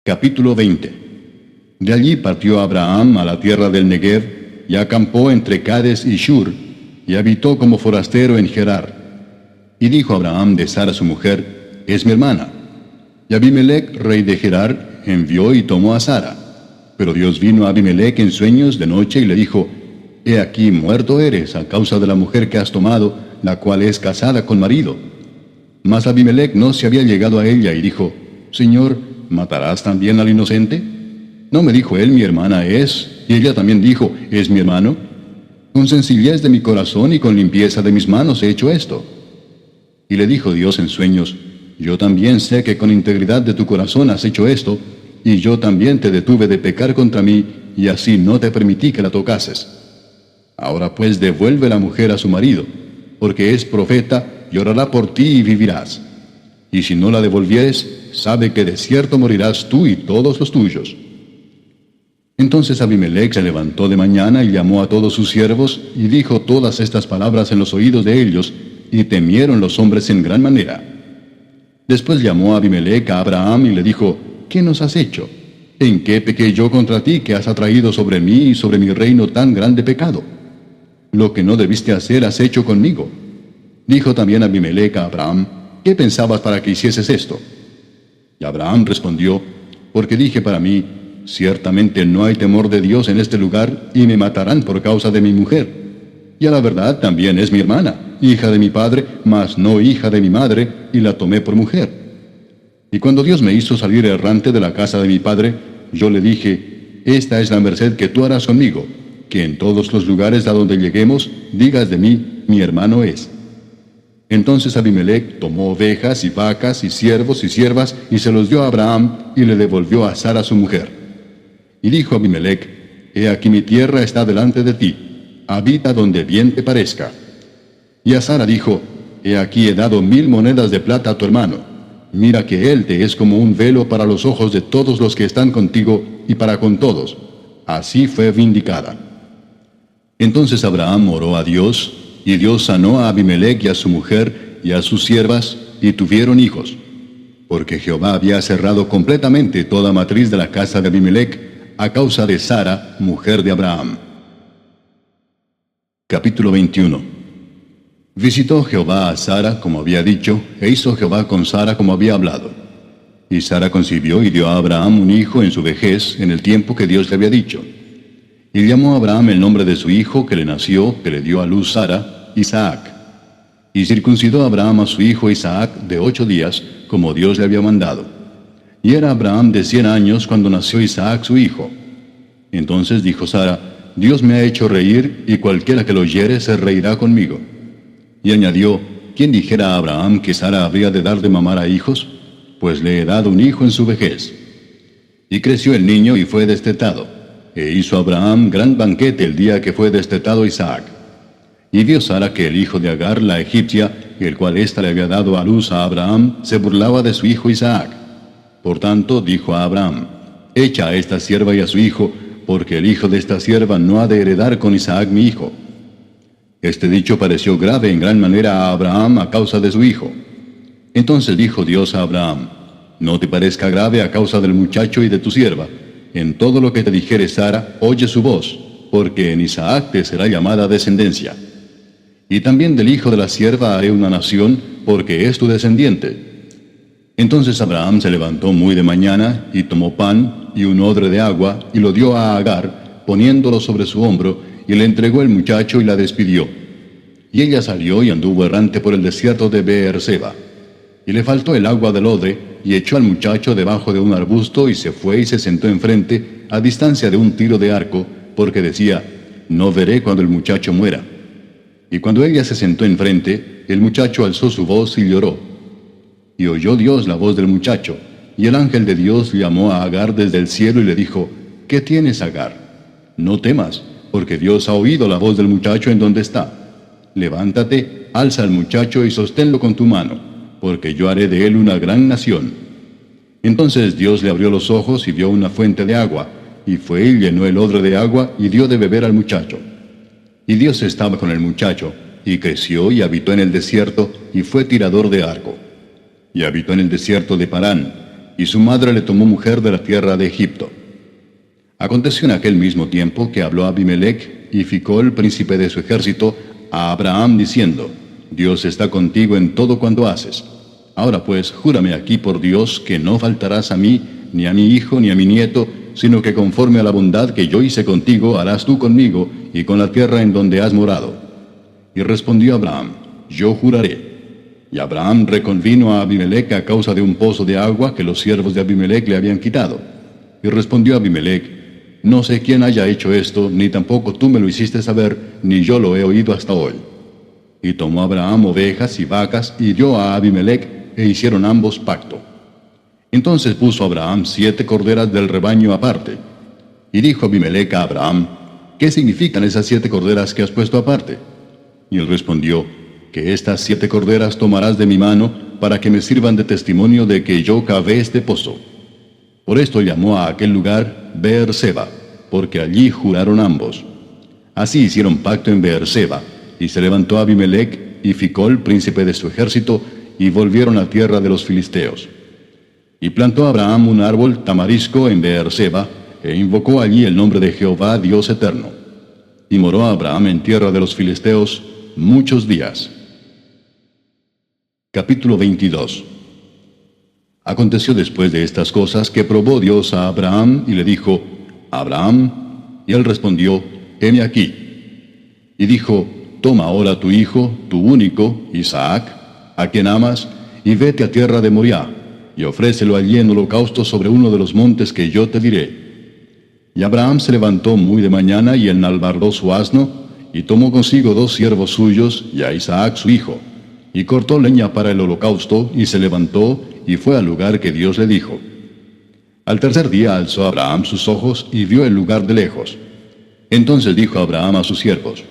Capítulo 20. De allí partió Abraham a la tierra del Negev, y acampó entre Cades y Shur, y habitó como forastero en Gerar. Y dijo Abraham de Sara su mujer: es mi hermana. Y Abimelech, rey de Gerar, envió y tomó a Sara. Pero Dios vino a Abimelech en sueños de noche y le dijo: he aquí muerto eres a causa de la mujer que has tomado, la cual es casada con marido. Mas Abimelech no se había llegado a ella y dijo: Señor, ¿matarás también al inocente? ¿No me dijo él, mi hermana es? Y ella también dijo: ¿es mi hermano? Con sencillez de mi corazón y con limpieza de mis manos he hecho esto. Y le dijo Dios en sueños: yo también sé que con integridad de tu corazón has hecho esto, y yo también te detuve de pecar contra mí, y así no te permití que la tocases. Ahora pues devuelve la mujer a su marido, porque es profeta, y orará por ti y vivirás. Y si no la devolvieres, sabe que de cierto morirás tú y todos los tuyos. Entonces Abimelech se levantó de mañana y llamó a todos sus siervos, y dijo todas estas palabras en los oídos de ellos, y temieron los hombres en gran manera. Después llamó Abimelech a Abraham y le dijo: ¿qué nos has hecho? ¿En qué pequé yo contra ti, que has atraído sobre mí y sobre mi reino tan grande pecado? Lo que no debiste hacer has hecho conmigo. Dijo también Abimelech a Abraham: ¿qué pensabas para que hicieses esto? Y Abraham respondió: porque dije para mí: ciertamente no hay temor de Dios en este lugar, y me matarán por causa de mi mujer. Y a la verdad también es mi hermana, hija de mi padre, mas no hija de mi madre, y la tomé por mujer. Y cuando Dios me hizo salir errante de la casa de mi padre, yo le dije: esta es la merced que tú harás conmigo, que en todos los lugares a donde lleguemos, digas de mí: mi hermano es. Entonces Abimelech tomó ovejas y vacas y siervos y siervas, y se los dio a Abraham, y le devolvió a Sara su mujer. Y dijo Abimelech: he aquí mi tierra está delante de ti, habita donde bien te parezca. Y a Sara dijo: he aquí he dado 1000 monedas de plata a tu hermano. Mira que él te es como un velo para los ojos de todos los que están contigo, y para con todos. Así fue vindicada. Entonces Abraham oró a Dios, y Dios sanó a Abimelech y a su mujer y a sus siervas, y tuvieron hijos. Porque Jehová había cerrado completamente toda matriz de la casa de Abimelech, a causa de Sara, mujer de Abraham. Capítulo 21. Visitó Jehová a Sara como había dicho, e hizo Jehová con Sara como había hablado. Y Sara concibió y dio a Abraham un hijo en su vejez, en el tiempo que Dios le había dicho. Y llamó a Abraham el nombre de su hijo que le nació, que le dio a luz Sara, Isaac. Y circuncidó a Abraham a su hijo Isaac de 8 días, como Dios le había mandado. Y era Abraham de 100 años cuando nació Isaac su hijo. Entonces dijo Sara: Dios me ha hecho reír, y cualquiera que lo oyere se reirá conmigo. Y añadió: ¿quién dijera a Abraham que Sara habría de dar de mamar a hijos? Pues le he dado un hijo en su vejez. Y creció el niño y fue destetado. E hizo Abraham gran banquete el día que fue destetado Isaac. Y vio Sara que el hijo de Agar, la egipcia, el cual ésta le había dado a luz a Abraham, se burlaba de su hijo Isaac. Por tanto dijo a Abraham: echa a esta sierva y a su hijo, porque el hijo de esta sierva no ha de heredar con Isaac mi hijo. Este dicho pareció grave en gran manera a Abraham a causa de su hijo. Entonces dijo Dios a Abraham: no te parezca grave a causa del muchacho y de tu sierva. En todo lo que te dijere Sara, oye su voz, porque en Isaac te será llamada descendencia. Y también del hijo de la sierva haré una nación, porque es tu descendiente. Entonces Abraham se levantó muy de mañana, y tomó pan y un odre de agua, y lo dio a Agar, poniéndolo sobre su hombro, y le entregó el muchacho y la despidió. Y ella salió y anduvo errante por el desierto de Beerseba. Y le faltó el agua del odre, y echó al muchacho debajo de un arbusto, y se fue y se sentó enfrente, a distancia de un tiro de arco, porque decía: no veré cuando el muchacho muera. Y cuando ella se sentó enfrente, el muchacho alzó su voz y lloró. Y oyó Dios la voz del muchacho, y el ángel de Dios llamó a Agar desde el cielo y le dijo: ¿qué tienes, Agar? No temas, porque Dios ha oído la voz del muchacho en donde está. Levántate, alza al muchacho y sosténlo con tu mano, porque yo haré de él una gran nación. Entonces Dios le abrió los ojos y vio una fuente de agua, y fue y llenó el odre de agua y dio de beber al muchacho. Y Dios estaba con el muchacho, y creció y habitó en el desierto, y fue tirador de arco. Y habitó en el desierto de Parán, y su madre le tomó mujer de la tierra de Egipto. Aconteció en aquel mismo tiempo que habló Abimelech y Ficol, príncipe de su ejército, a Abraham diciendo: Dios está contigo en todo cuanto haces. Ahora pues, júrame aquí por Dios que no faltarás a mí, ni a mi hijo, ni a mi nieto, sino que conforme a la bondad que yo hice contigo, harás tú conmigo y con la tierra en donde has morado. Y respondió Abraham: Yo juraré. Y Abraham reconvino a Abimelech a causa de un pozo de agua que los siervos de Abimelech le habían quitado. Y respondió Abimelech: No sé quién haya hecho esto, ni tampoco tú me lo hiciste saber, ni yo lo he oído hasta hoy. Y tomó Abraham ovejas y vacas, y dio a Abimelech, e hicieron ambos pacto. Entonces puso Abraham 7 corderas del rebaño aparte. Y dijo Abimelech a Abraham: ¿Qué significan esas 7 corderas que has puesto aparte? Y él respondió: Que estas 7 corderas tomarás de mi mano, para que me sirvan de testimonio de que yo cavé este pozo. Por esto llamó a aquel lugar Beerseba, porque allí juraron ambos. Así hicieron pacto en Beerseba, y se levantó Abimelech y Ficol, príncipe de su ejército, y volvieron a tierra de los filisteos. Y plantó Abraham un árbol tamarisco en Beerseba, e invocó allí el nombre de Jehová, Dios eterno. Y moró Abraham en tierra de los filisteos muchos días. Capítulo 22. Aconteció después de estas cosas que probó Dios a Abraham y le dijo: Abraham, y él respondió: heme aquí. Y dijo: Toma ahora tu hijo, tu único, Isaac, a quien amas, y vete a tierra de Moriah, y ofrécelo allí en holocausto sobre uno de los montes que yo te diré. Y Abraham se levantó muy de mañana y enalbardó su asno, y tomó consigo 2 siervos suyos, y a Isaac su hijo, y cortó leña para el holocausto, y se levantó, y fue al lugar que Dios le dijo. Al tercer día alzó Abraham sus ojos, y vio el lugar de lejos. Entonces dijo Abraham a sus siervos: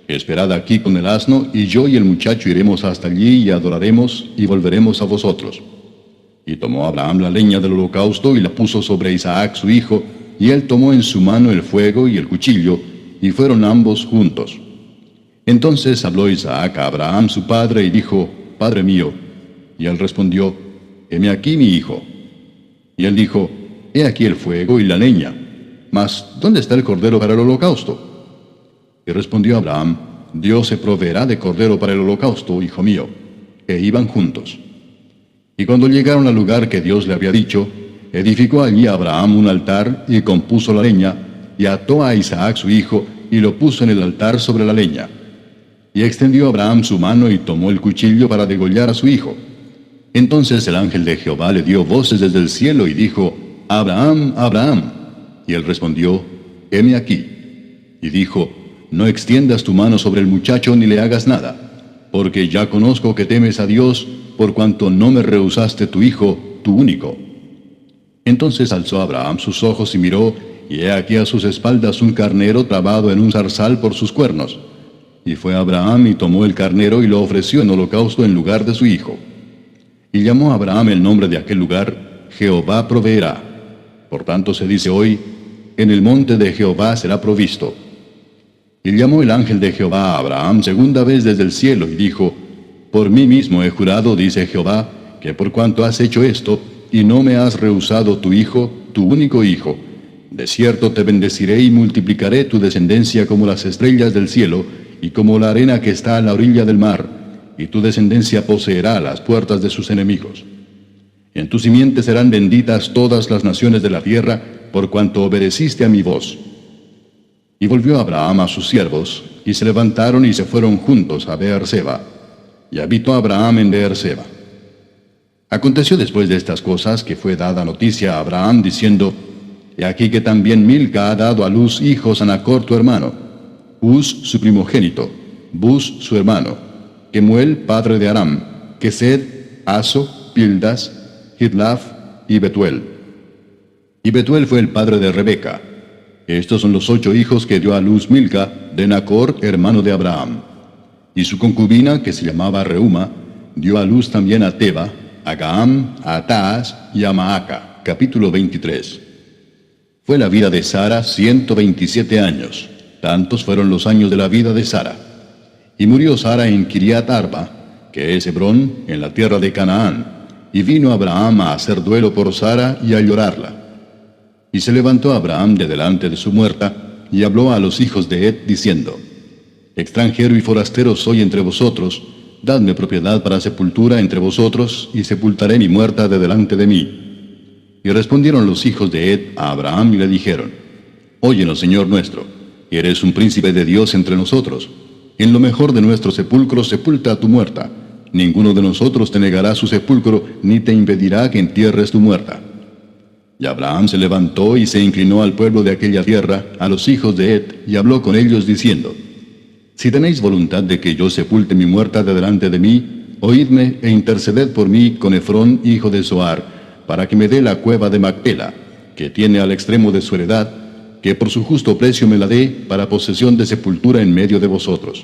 Esperad aquí con el asno, y yo y el muchacho iremos hasta allí, y adoraremos, y volveremos a vosotros. Y tomó Abraham la leña del holocausto, y la puso sobre Isaac su hijo, y él tomó en su mano el fuego y el cuchillo, y fueron ambos juntos. Entonces habló Isaac a Abraham su padre, y dijo: Padre mío. Y él respondió: Heme aquí mi hijo. Y él dijo: He aquí el fuego y la leña, mas ¿dónde está el cordero para el holocausto? Y respondió Abraham: Dios se proveerá de cordero para el holocausto, hijo mío. E iban juntos. Y cuando llegaron al lugar que Dios le había dicho, edificó allí Abraham un altar, y compuso la leña, y ató a Isaac su hijo, y lo puso en el altar sobre la leña. Y extendió Abraham su mano, y tomó el cuchillo para degollar a su hijo. Entonces el ángel de Jehová le dio voces desde el cielo, y dijo: Abraham, Abraham. Y él respondió: heme aquí. Y dijo: No extiendas tu mano sobre el muchacho, ni le hagas nada, porque ya conozco que temes a Dios, por cuanto no me rehusaste tu hijo, tu único. Entonces alzó Abraham sus ojos y miró, y he aquí a sus espaldas un carnero trabado en un zarzal por sus cuernos. Y fue Abraham y tomó el carnero y lo ofreció en holocausto en lugar de su hijo. Y llamó a Abraham el nombre de aquel lugar: Jehová proveerá. Por tanto se dice hoy: en el monte de Jehová será provisto. Y llamó el ángel de Jehová a Abraham segunda vez desde el cielo, y dijo: Por mí mismo he jurado, dice Jehová, que por cuanto has hecho esto, y no me has rehusado tu hijo, tu único hijo, de cierto te bendeciré y multiplicaré tu descendencia como las estrellas del cielo, y como la arena que está a la orilla del mar, y tu descendencia poseerá las puertas de sus enemigos. En tu simiente serán benditas todas las naciones de la tierra, por cuanto obedeciste a mi voz. Y volvió Abraham a sus siervos, y se levantaron y se fueron juntos a Beerseba. Y habitó Abraham en Beerseba. Aconteció después de estas cosas que fue dada noticia a Abraham, diciendo: He aquí que también Milca ha dado a luz hijos a Nachor tu hermano, Uz su primogénito, Buz su hermano, Kemuel padre de Aram, Kesed, Aso, Pildas, Hidlaf y Betuel. Y Betuel fue el padre de Rebeca. Estos son los 8 hijos que dio a luz Milca de Nachor, hermano de Abraham. Y su concubina, que se llamaba Reuma, dio a luz también a Teba, a Gaam, a Taas y a Maaca. Capítulo 23. Fue la vida de Sara 127 años. Tantos fueron los años de la vida de Sara. Y murió Sara en Kiriat Arba, que es Hebrón, en la tierra de Canaán. y vino Abraham a hacer duelo por Sara y a llorarla. Y se levantó Abraham de delante de su muerta, y habló a los hijos de Het, diciendo: Extranjero y forastero soy entre vosotros, dadme propiedad para sepultura entre vosotros, y sepultaré mi muerta de delante de mí. Y respondieron los hijos de Het a Abraham y le dijeron: Óyenos, Señor nuestro, eres un príncipe de Dios entre nosotros. En lo mejor de nuestros sepulcros sepulta a tu muerta. Ninguno de nosotros te negará su sepulcro, ni te impedirá que entierres tu muerta. Y Abraham se levantó y se inclinó al pueblo de aquella tierra, a los hijos de Het, y habló con ellos diciendo: Si tenéis voluntad de que yo sepulte mi muerta de delante de mí, oídme e interceded por mí con Efrón, hijo de Zoar, para que me dé la cueva de Macpela, que tiene al extremo de su heredad, que por su justo precio me la dé para posesión de sepultura en medio de vosotros.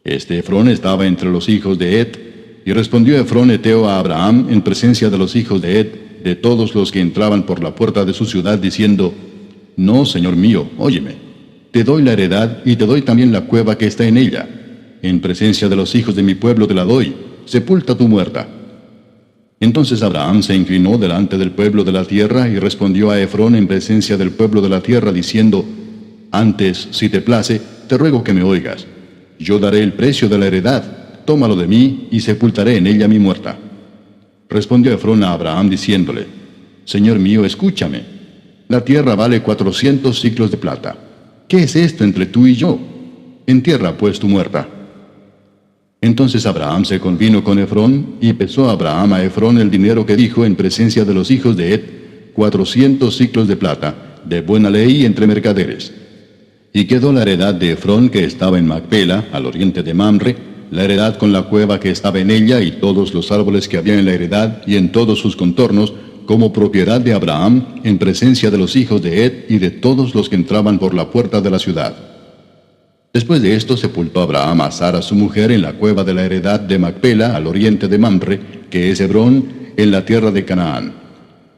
Este Efrón estaba entre los hijos de Het, y respondió Efrón Eteo a Abraham en presencia de los hijos de Het, de todos los que entraban por la puerta de su ciudad, diciendo: No, señor mío, óyeme, te doy la heredad y te doy también la cueva que está en ella. En presencia de los hijos de mi pueblo te la doy, sepulta tu muerta. Entonces Abraham se inclinó delante del pueblo de la tierra y respondió a Efrón en presencia del pueblo de la tierra, diciendo: Antes, si te place, te ruego que me oigas. Yo daré el precio de la heredad, tómalo de mí y sepultaré en ella mi muerta. Respondió Efrón a Abraham diciéndole: Señor mío, escúchame. La tierra vale 400 siclos de plata. ¿Qué es esto entre tú y yo? Entierra pues tu muerta. Entonces Abraham se convino con Efrón, y pesó Abraham a Efrón el dinero que dijo en presencia de los hijos de Het, 400 siclos de plata, de buena ley entre mercaderes. Y quedó la heredad de Efrón que estaba en Macpela, al oriente de Mamre, la heredad con la cueva que estaba en ella y todos los árboles que había en la heredad y en todos sus contornos, como propiedad de Abraham, en presencia de los hijos de Het y de todos los que entraban por la puerta de la ciudad. Después de esto sepultó Abraham a Sara su mujer en la cueva de la heredad de Macpela, al oriente de Mamre, que es Hebrón, en la tierra de Canaán.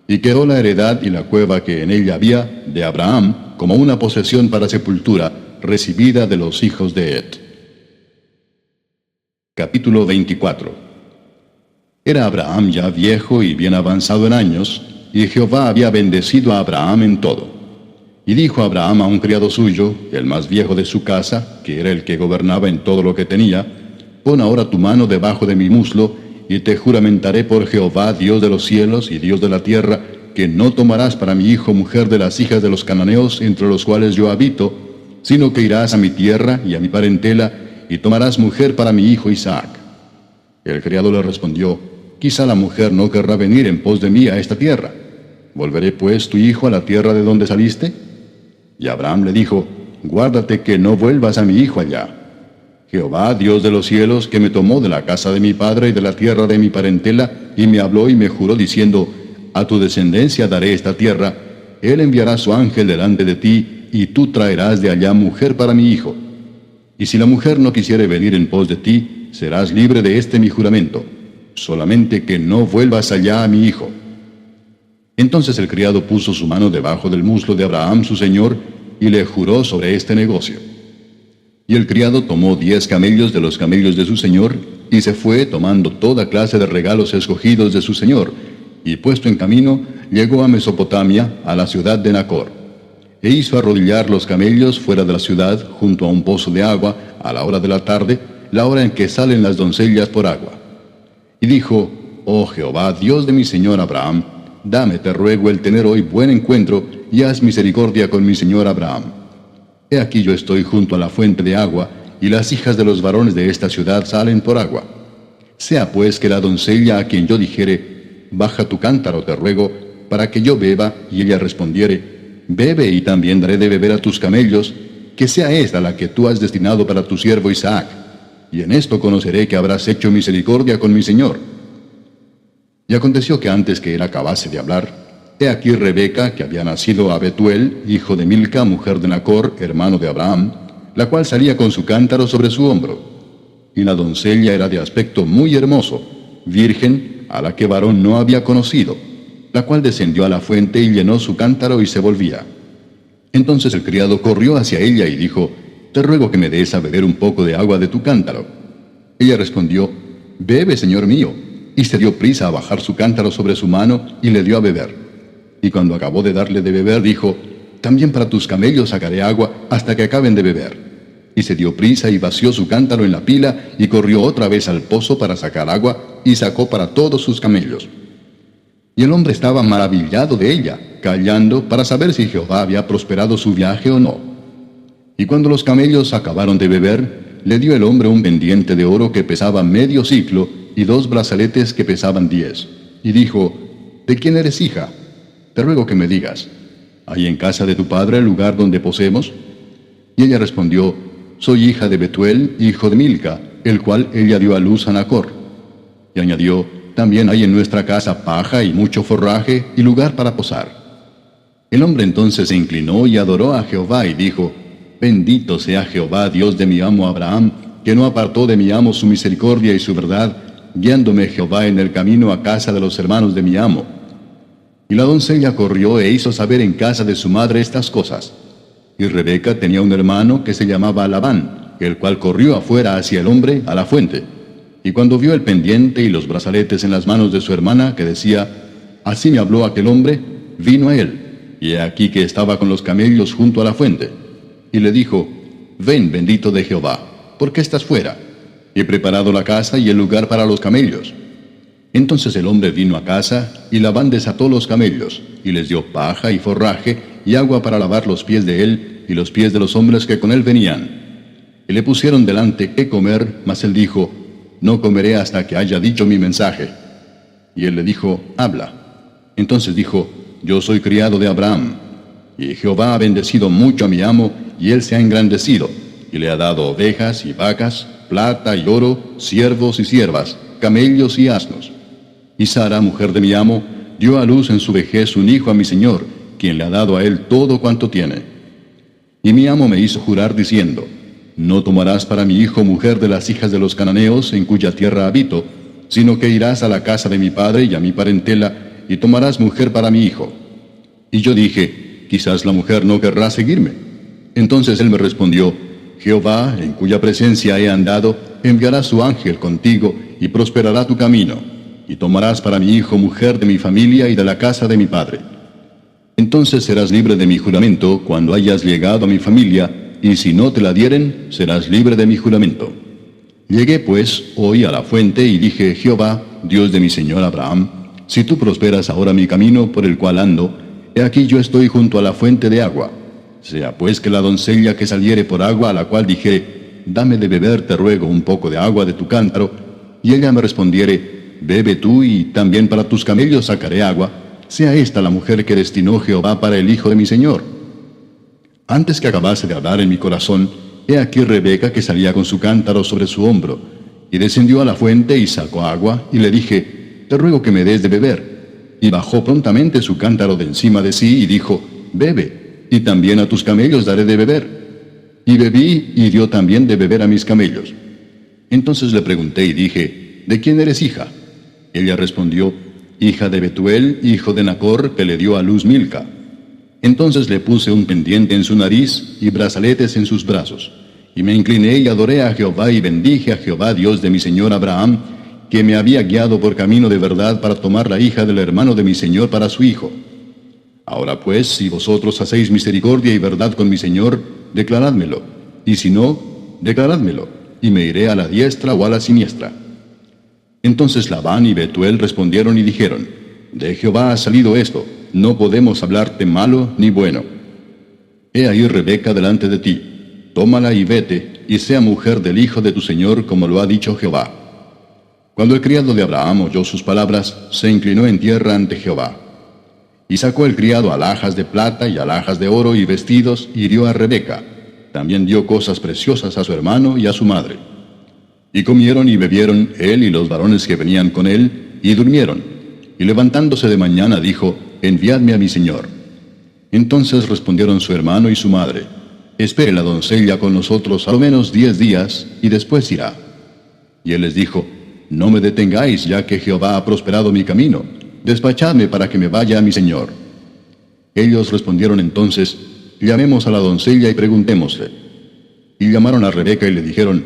Y quedó la heredad y la cueva que en ella había, de Abraham, como una posesión para sepultura, recibida de los hijos de Het. Capítulo 24. Era Abraham ya viejo y bien avanzado en años, y Jehová había bendecido a Abraham en todo. Y dijo Abraham a un criado suyo, el más viejo de su casa, que era el que gobernaba en todo lo que tenía: Pon ahora tu mano debajo de mi muslo, y te juramentaré por Jehová, Dios de los cielos y Dios de la tierra, que no tomarás para mi hijo mujer de las hijas de los cananeos entre los cuales yo habito, sino que irás a mi tierra y a mi parentela, y tomarás mujer para mi hijo Isaac. El criado le respondió: Quizá la mujer no querrá venir en pos de mí a esta tierra. ¿Volveré pues tu hijo a la tierra de donde saliste? Y Abraham le dijo: Guárdate que no vuelvas a mi hijo allá. Jehová, Dios de los cielos, que me tomó de la casa de mi padre y de la tierra de mi parentela, y me habló y me juró diciendo: A tu descendencia daré esta tierra, él enviará su ángel delante de ti, y tú traerás de allá mujer para mi hijo. Y si la mujer no quisiere venir en pos de ti, serás libre de este mi juramento, solamente que no vuelvas allá a mi hijo. Entonces el criado puso su mano debajo del muslo de Abraham su señor, y le juró sobre este negocio. Y el criado tomó 10 camellos de los camellos de su señor, y se fue tomando toda clase de regalos escogidos de su señor, y puesto en camino, llegó a Mesopotamia, a la ciudad de Nacor. E hizo arrodillar los camellos fuera de la ciudad, junto a un pozo de agua, a la hora de la tarde, la hora en que salen las doncellas por agua. Y dijo: Oh Jehová, Dios de mi señor Abraham, dame, te ruego, el tener hoy buen encuentro, y haz misericordia con mi señor Abraham. He aquí yo estoy junto a la fuente de agua, y las hijas de los varones de esta ciudad salen por agua. Sea pues que la doncella a quien yo dijere: Baja tu cántaro, te ruego, para que yo beba, y ella respondiere: Bebe, y también daré de beber a tus camellos, que sea esta la que tú has destinado para tu siervo Isaac. Y en esto conoceré que habrás hecho misericordia con mi señor. Y aconteció que antes que él acabase de hablar, he aquí Rebeca, que había nacido a Betuel, hijo de Milca, mujer de Nacor, hermano de Abraham, la cual salía con su cántaro sobre su hombro. Y la doncella era de aspecto muy hermoso, virgen, a la que varón no había conocido, la cual descendió a la fuente y llenó su cántaro y se volvía. Entonces el criado corrió hacia ella y dijo: Te ruego que me des a beber un poco de agua de tu cántaro. Ella respondió: Bebe, señor mío. y se dio prisa a bajar su cántaro sobre su mano y le dio a beber. Y cuando acabó de darle de beber, dijo, también para tus camellos sacaré agua hasta que acaben de beber. Y se dio prisa y vació su cántaro en la pila y corrió otra vez al pozo para sacar agua y sacó para todos sus camellos. Y el hombre estaba maravillado de ella, callando para saber si Jehová había prosperado su viaje o no. Y cuando los camellos acabaron de beber, le dio el hombre un pendiente de oro que pesaba medio siclo y 2 brazaletes que pesaban 10. Y dijo, ¿de quién eres hija? Te ruego que me digas, ¿hay en casa de tu padre el lugar donde posemos? Y ella respondió, soy hija de Betuel, hijo de Milca, el cual ella dio a luz a Nacor. Y añadió, también hay en nuestra casa paja y mucho forraje y lugar para posar. El hombre entonces se inclinó y adoró a Jehová y dijo, bendito sea Jehová, Dios de mi amo Abraham, que no apartó de mi amo su misericordia y su verdad, guiándome Jehová en el camino a casa de los hermanos de mi amo. Y la doncella corrió e hizo saber en casa de su madre estas cosas. Y Rebeca tenía un hermano que se llamaba Labán, el cual corrió afuera hacia el hombre a la fuente. Y cuando vio el pendiente y los brazaletes en las manos de su hermana, que decía, así me habló aquel hombre, vino a él, y he aquí que estaba con los camellos junto a la fuente. Y le dijo, ven, bendito de Jehová, ¿por qué estás fuera? He preparado la casa y el lugar para los camellos. Entonces el hombre vino a casa, y Labán desató los camellos, y les dio paja y forraje, y agua para lavar los pies de él, y los pies de los hombres que con él venían. Y le pusieron delante qué comer, mas él dijo, no comeré hasta que haya dicho mi mensaje. Y él le dijo, habla. Entonces dijo, yo soy criado de Abraham, y Jehová ha bendecido mucho a mi amo, y él se ha engrandecido, y le ha dado ovejas y vacas, plata y oro, siervos y siervas, camellos y asnos. Y Sara, mujer de mi amo, dio a luz en su vejez un hijo a mi señor, quien le ha dado a él todo cuanto tiene. Y mi amo me hizo jurar diciendo, no tomarás para mi hijo mujer de las hijas de los cananeos en cuya tierra habito, sino que irás a la casa de mi padre y a mi parentela, y tomarás mujer para mi hijo. Y yo dije, quizás la mujer no querrá seguirme. Entonces él me respondió, Jehová, en cuya presencia he andado, enviará su ángel contigo, y prosperará tu camino, y tomarás para mi hijo mujer de mi familia y de la casa de mi padre. Entonces serás libre de mi juramento cuando hayas llegado a mi familia, y si no te la dieren, serás libre de mi juramento. Llegué pues hoy a la fuente y dije, Jehová, Dios de mi señor Abraham, si tú prosperas ahora mi camino por el cual ando, he aquí yo estoy junto a la fuente de agua. Sea pues que la doncella que saliere por agua, a la cual dijere, dame de beber, te ruego, un poco de agua de tu cántaro, y ella me respondiere, bebe tú y también para tus camellos sacaré agua, sea esta la mujer que destinó Jehová para el hijo de mi señor. Antes que acabase de hablar en mi corazón, he aquí Rebeca que salía con su cántaro sobre su hombro, y descendió a la fuente y sacó agua, y le dije, te ruego que me des de beber. Y bajó prontamente su cántaro de encima de sí, y dijo, bebe, y también a tus camellos daré de beber. Y bebí, y dio también de beber a mis camellos. Entonces le pregunté y dije, ¿de quién eres hija? Ella respondió, hija de Betuel, hijo de Nacor, que le dio a luz Milca. Entonces le puse un pendiente en su nariz y brazaletes en sus brazos. Y me incliné y adoré a Jehová y bendije a Jehová, Dios de mi señor Abraham, que me había guiado por camino de verdad para tomar la hija del hermano de mi señor para su hijo. Ahora pues, si vosotros hacéis misericordia y verdad con mi señor, declarádmelo, y si no, declarádmelo, y me iré a la diestra o a la siniestra. Entonces Labán y Betuel respondieron y dijeron, de Jehová ha salido esto, no podemos hablarte malo ni bueno. He ahí Rebeca delante de ti, tómala y vete, y sea mujer del hijo de tu señor, como lo ha dicho Jehová. Cuando el criado de Abraham oyó sus palabras, se inclinó en tierra ante Jehová. Y sacó el criado alhajas de plata y alhajas de oro y vestidos, y dio a Rebeca. También dio cosas preciosas a su hermano y a su madre. Y comieron y bebieron él y los varones que venían con él, y durmieron. Y levantándose de mañana dijo, enviadme a mi señor. Entonces respondieron su hermano y su madre, espere la doncella con nosotros a lo menos 10 días, y después irá. Y él les dijo, no me detengáis, ya que Jehová ha prosperado mi camino, despachadme para que me vaya a mi señor. Ellos respondieron entonces, llamemos a la doncella y preguntémosle. Y llamaron a Rebeca y le dijeron,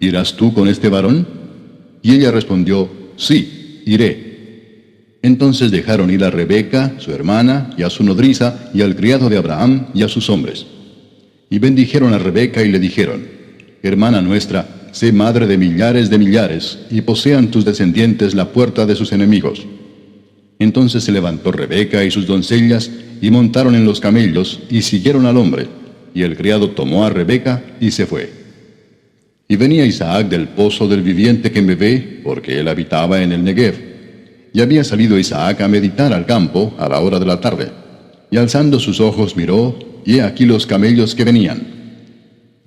¿irás tú con este varón? Y ella respondió, sí. iré. Entonces dejaron ir a Rebeca, su hermana, y a su nodriza, y al criado de Abraham, y a sus hombres. Y bendijeron a Rebeca y le dijeron: Hermana nuestra, sé madre de millares, y posean tus descendientes la puerta de sus enemigos. Entonces se levantó Rebeca y sus doncellas, y montaron en los camellos, y siguieron al hombre. Y el criado tomó a Rebeca, y se fue. Y venía Isaac del pozo del viviente que me ve, porque él habitaba en el Negev. Y había salido Isaac a meditar al campo a la hora de la tarde. Y alzando sus ojos miró, y he aquí los camellos que venían.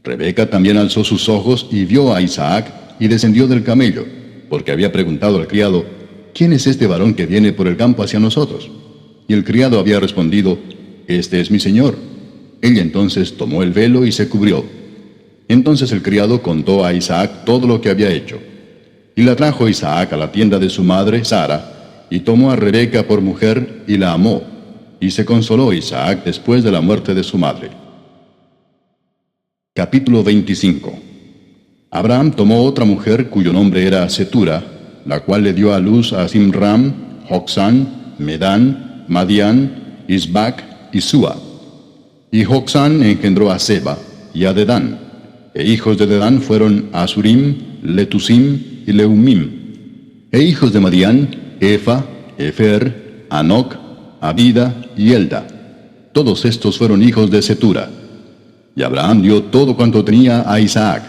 Rebeca también alzó sus ojos y vio a Isaac, y descendió del camello, porque había preguntado al criado: ¿Quién es este varón que viene por el campo hacia nosotros? Y el criado había respondido: Este es mi señor. Ella entonces tomó el velo y se cubrió. Entonces el criado contó a Isaac todo lo que había hecho. Y la trajo Isaac a la tienda de su madre, Sara, y tomó a Rebeca por mujer, y la amó. Y se consoló Isaac después de la muerte de su madre. Capítulo 25. Abraham tomó otra mujer cuyo nombre era Setura, la cual le dio a luz a Zimram, Joksán, Medán, Madián, Isbac y Sua. Y Joksán engendró a Seba y a Dedán. E hijos de Dedán fueron Asurim, Letusim y Leumim. E hijos de Madián, Efa, Efer, Anoc, Abida y Elda. Todos estos fueron hijos de Setura. Y Abraham dio todo cuanto tenía a Isaac.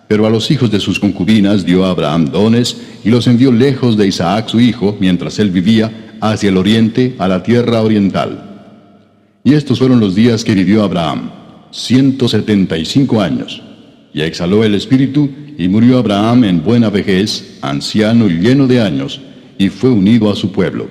Pero a los hijos de sus concubinas dio a Abraham dones, y los envió lejos de Isaac su hijo, mientras él vivía, hacia el oriente, a la tierra oriental. Y estos fueron los días que vivió Abraham, 175 años. Y exhaló el espíritu, y murió Abraham en buena vejez, anciano y lleno de años, y fue unido a su pueblo.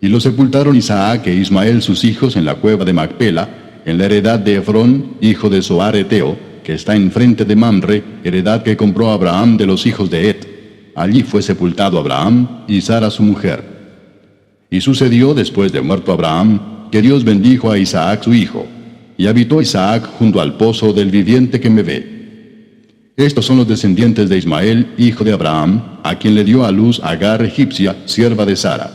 Y lo sepultaron Isaac e Ismael sus hijos en la cueva de Macpela, en la heredad de Efrón, hijo de Zoar Eteo, que está enfrente de Mamre, heredad que compró Abraham de los hijos de Et. Allí fue sepultado Abraham y Sara su mujer. Y sucedió después de muerto Abraham, que Dios bendijo a Isaac su hijo, y habitó Isaac junto al pozo del viviente que me ve. Estos son los descendientes de Ismael, hijo de Abraham, a quien le dio a luz Agar egipcia, sierva de Sara.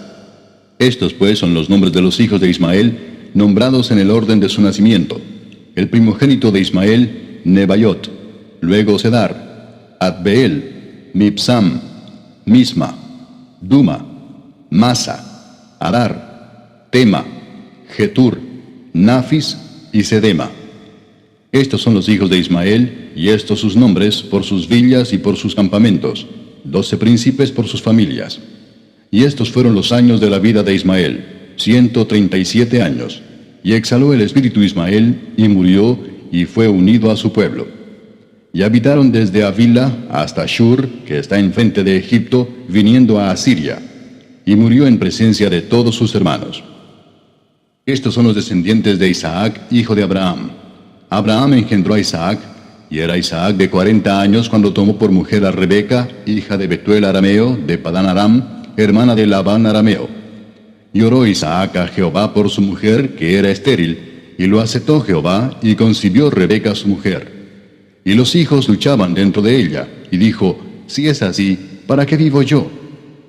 Estos pues son los nombres de los hijos de Ismael, nombrados en el orden de su nacimiento. El primogénito de Ismael, Nebaiot, luego Sedar, Adbeel, Mibsam, Misma, Duma, Masa, Adar, Tema, Getur, Nafis y Sedema. Estos son los hijos de Ismael, y estos sus nombres por sus villas y por sus campamentos, 12 príncipes por sus familias. Y estos fueron los años de la vida de Ismael, 137 años. Y exhaló el espíritu Ismael, y murió, y fue unido a su pueblo. Y habitaron desde Avila hasta Shur, que está enfrente de Egipto, viniendo a Asiria. Y murió en presencia de todos sus hermanos. Estos son los descendientes de Isaac, hijo de Abraham. Abraham engendró a Isaac, y era Isaac de 40 años cuando tomó por mujer a Rebeca, hija de Betuel arameo, de Padán Aram, hermana de Labán arameo. Y oró Isaac a Jehová por su mujer, que era estéril, y lo aceptó Jehová, y concibió Rebeca su mujer. Y los hijos luchaban dentro de ella, y dijo: Si es así, ¿para qué vivo yo?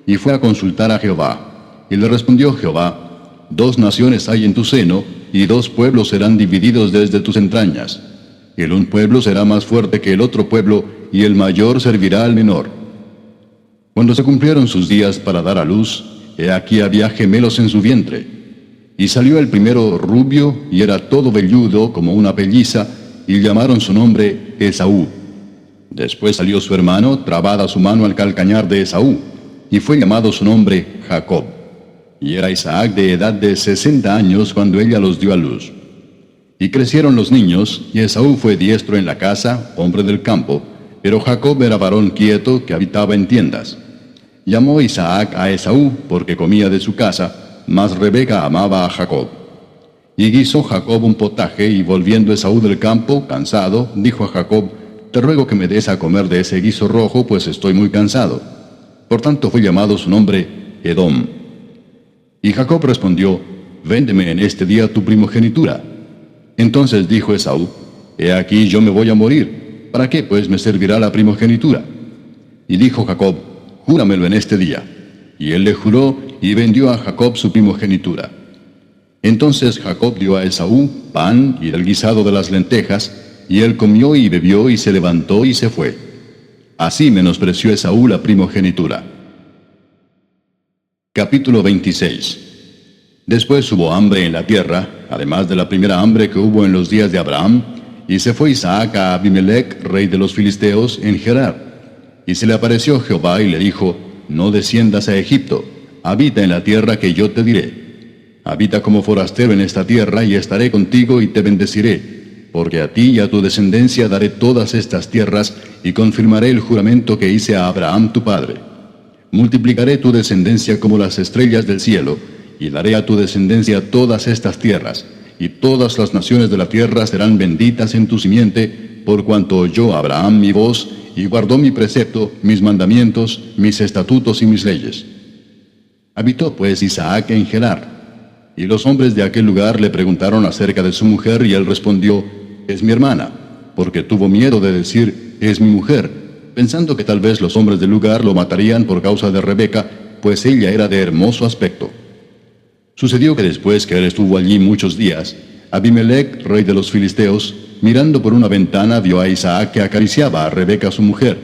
Y fue a consultar a Jehová. Y le respondió Jehová: 2 naciones hay en tu seno, y 2 pueblos serán divididos desde tus entrañas. El un pueblo será más fuerte que el otro pueblo, y el mayor servirá al menor. Cuando se cumplieron sus días para dar a luz, he aquí había gemelos en su vientre. Y salió el primero rubio, y era todo velludo como una pelliza, y llamaron su nombre Esaú. Después salió su hermano, trabada su mano al calcañar de Esaú, y fue llamado su nombre Jacob. Y era Isaac de edad de 60 años cuando ella los dio a luz. Y crecieron los niños, y Esaú fue diestro en la casa, hombre del campo, pero Jacob era varón quieto que habitaba en tiendas. Llamó Isaac a Esaú porque comía de su casa, mas Rebeca amaba a Jacob. Y guisó Jacob un potaje, y volviendo Esaú del campo, cansado, dijo a Jacob: Te ruego que me des a comer de ese guiso rojo, pues estoy muy cansado. Por tanto fue llamado su nombre Edom. Y Jacob respondió: Véndeme en este día tu primogenitura. Entonces dijo Esaú: He aquí yo me voy a morir, ¿para qué pues me servirá la primogenitura? Y dijo Jacob: Júramelo en este día. Y él le juró y vendió a Jacob su primogenitura. Entonces Jacob dio a Esaú pan y del guisado de las lentejas, y él comió y bebió y se levantó y se fue. Así menospreció Esaú la primogenitura. Capítulo 26. Después hubo hambre en la tierra, además de la primera hambre que hubo en los días de Abraham, y se fue Isaac a Abimelec, rey de los filisteos, en Gerar. Y se le apareció Jehová y le dijo: no desciendas a Egipto, habita en la tierra que yo te diré. Habita como forastero en esta tierra, y estaré contigo y te bendeciré, porque a ti y a tu descendencia daré todas estas tierras, y confirmaré el juramento que hice a Abraham tu padre. Multiplicaré tu descendencia como las estrellas del cielo, y daré a tu descendencia todas estas tierras, y todas las naciones de la tierra serán benditas en tu simiente, por cuanto oyó Abraham mi voz, y guardó mi precepto, mis mandamientos, mis estatutos y mis leyes. Habitó pues Isaac en Gerar. Y los hombres de aquel lugar le preguntaron acerca de su mujer, y él respondió: es mi hermana, porque tuvo miedo de decir: es mi mujer, pensando que tal vez los hombres del lugar lo matarían por causa de Rebeca, pues ella era de hermoso aspecto. Sucedió que después que él estuvo allí muchos días, Abimelec, rey de los filisteos, mirando por una ventana, vio a Isaac que acariciaba a Rebeca su mujer.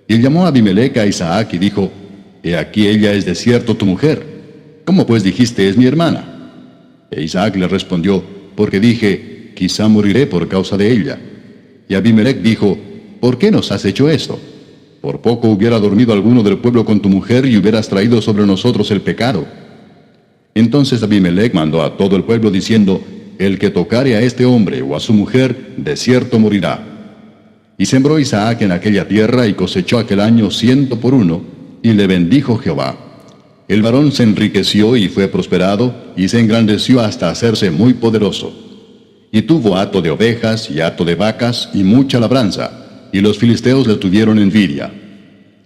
Y llamó a Abimelec a Isaac y dijo: he aquí ella es de cierto tu mujer. ¿Cómo pues dijiste: es mi hermana? E Isaac le respondió: porque dije: quizá moriré por causa de ella. Y Abimelec dijo: ¿por qué nos has hecho esto? Por poco hubiera dormido alguno del pueblo con tu mujer, y hubieras traído sobre nosotros el pecado. Entonces Abimelec mandó a todo el pueblo diciendo: el que tocare a este hombre o a su mujer, de cierto morirá. Y sembró Isaac en aquella tierra, y cosechó aquel año 100 por 1, y le bendijo Jehová. El varón se enriqueció y fue prosperado, y se engrandeció hasta hacerse muy poderoso. Y tuvo hato de ovejas y hato de vacas y mucha labranza, y los filisteos le tuvieron envidia.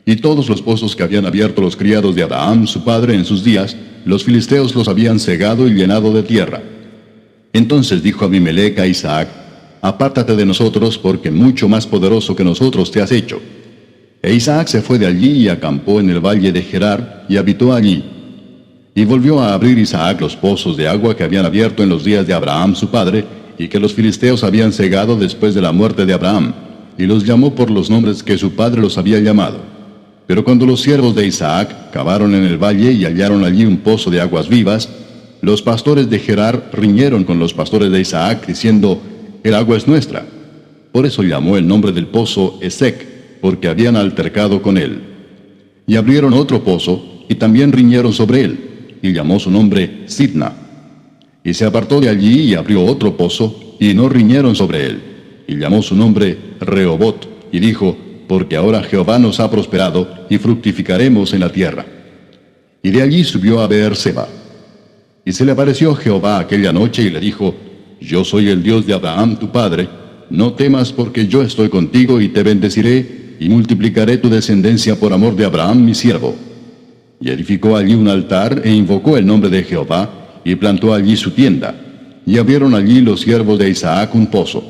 Y todos los pozos que habían abierto los criados de Abraham su padre en sus días, los filisteos los habían cegado y llenado de tierra. Entonces dijo Abimelec a Isaac: apártate de nosotros, porque mucho más poderoso que nosotros te has hecho. E Isaac se fue de allí y acampó en el valle de Gerar, y habitó allí. Y volvió a abrir Isaac los pozos de agua que habían abierto en los días de Abraham su padre, y que los filisteos habían cegado después de la muerte de Abraham, y los llamó por los nombres que su padre los había llamado. Pero cuando los siervos de Isaac cavaron en el valle y hallaron allí un pozo de aguas vivas, los pastores de Gerar riñeron con los pastores de Isaac, diciendo: el agua es nuestra. Por eso llamó el nombre del pozo Esek, porque habían altercado con él. Y abrieron otro pozo, y también riñeron sobre él, y llamó su nombre Sidna. Y se apartó de allí y abrió otro pozo, y no riñeron sobre él, y llamó su nombre Rehobot, y dijo: porque ahora Jehová nos ha prosperado, y fructificaremos en la tierra. Y de allí subió a Beerseba. Y se le apareció Jehová aquella noche, y le dijo: yo soy el Dios de Abraham tu padre, no temas, porque yo estoy contigo, y te bendeciré, y multiplicaré tu descendencia por amor de Abraham mi siervo. Y edificó allí un altar, e invocó el nombre de Jehová, y plantó allí su tienda. Y abrieron allí los siervos de Isaac un pozo.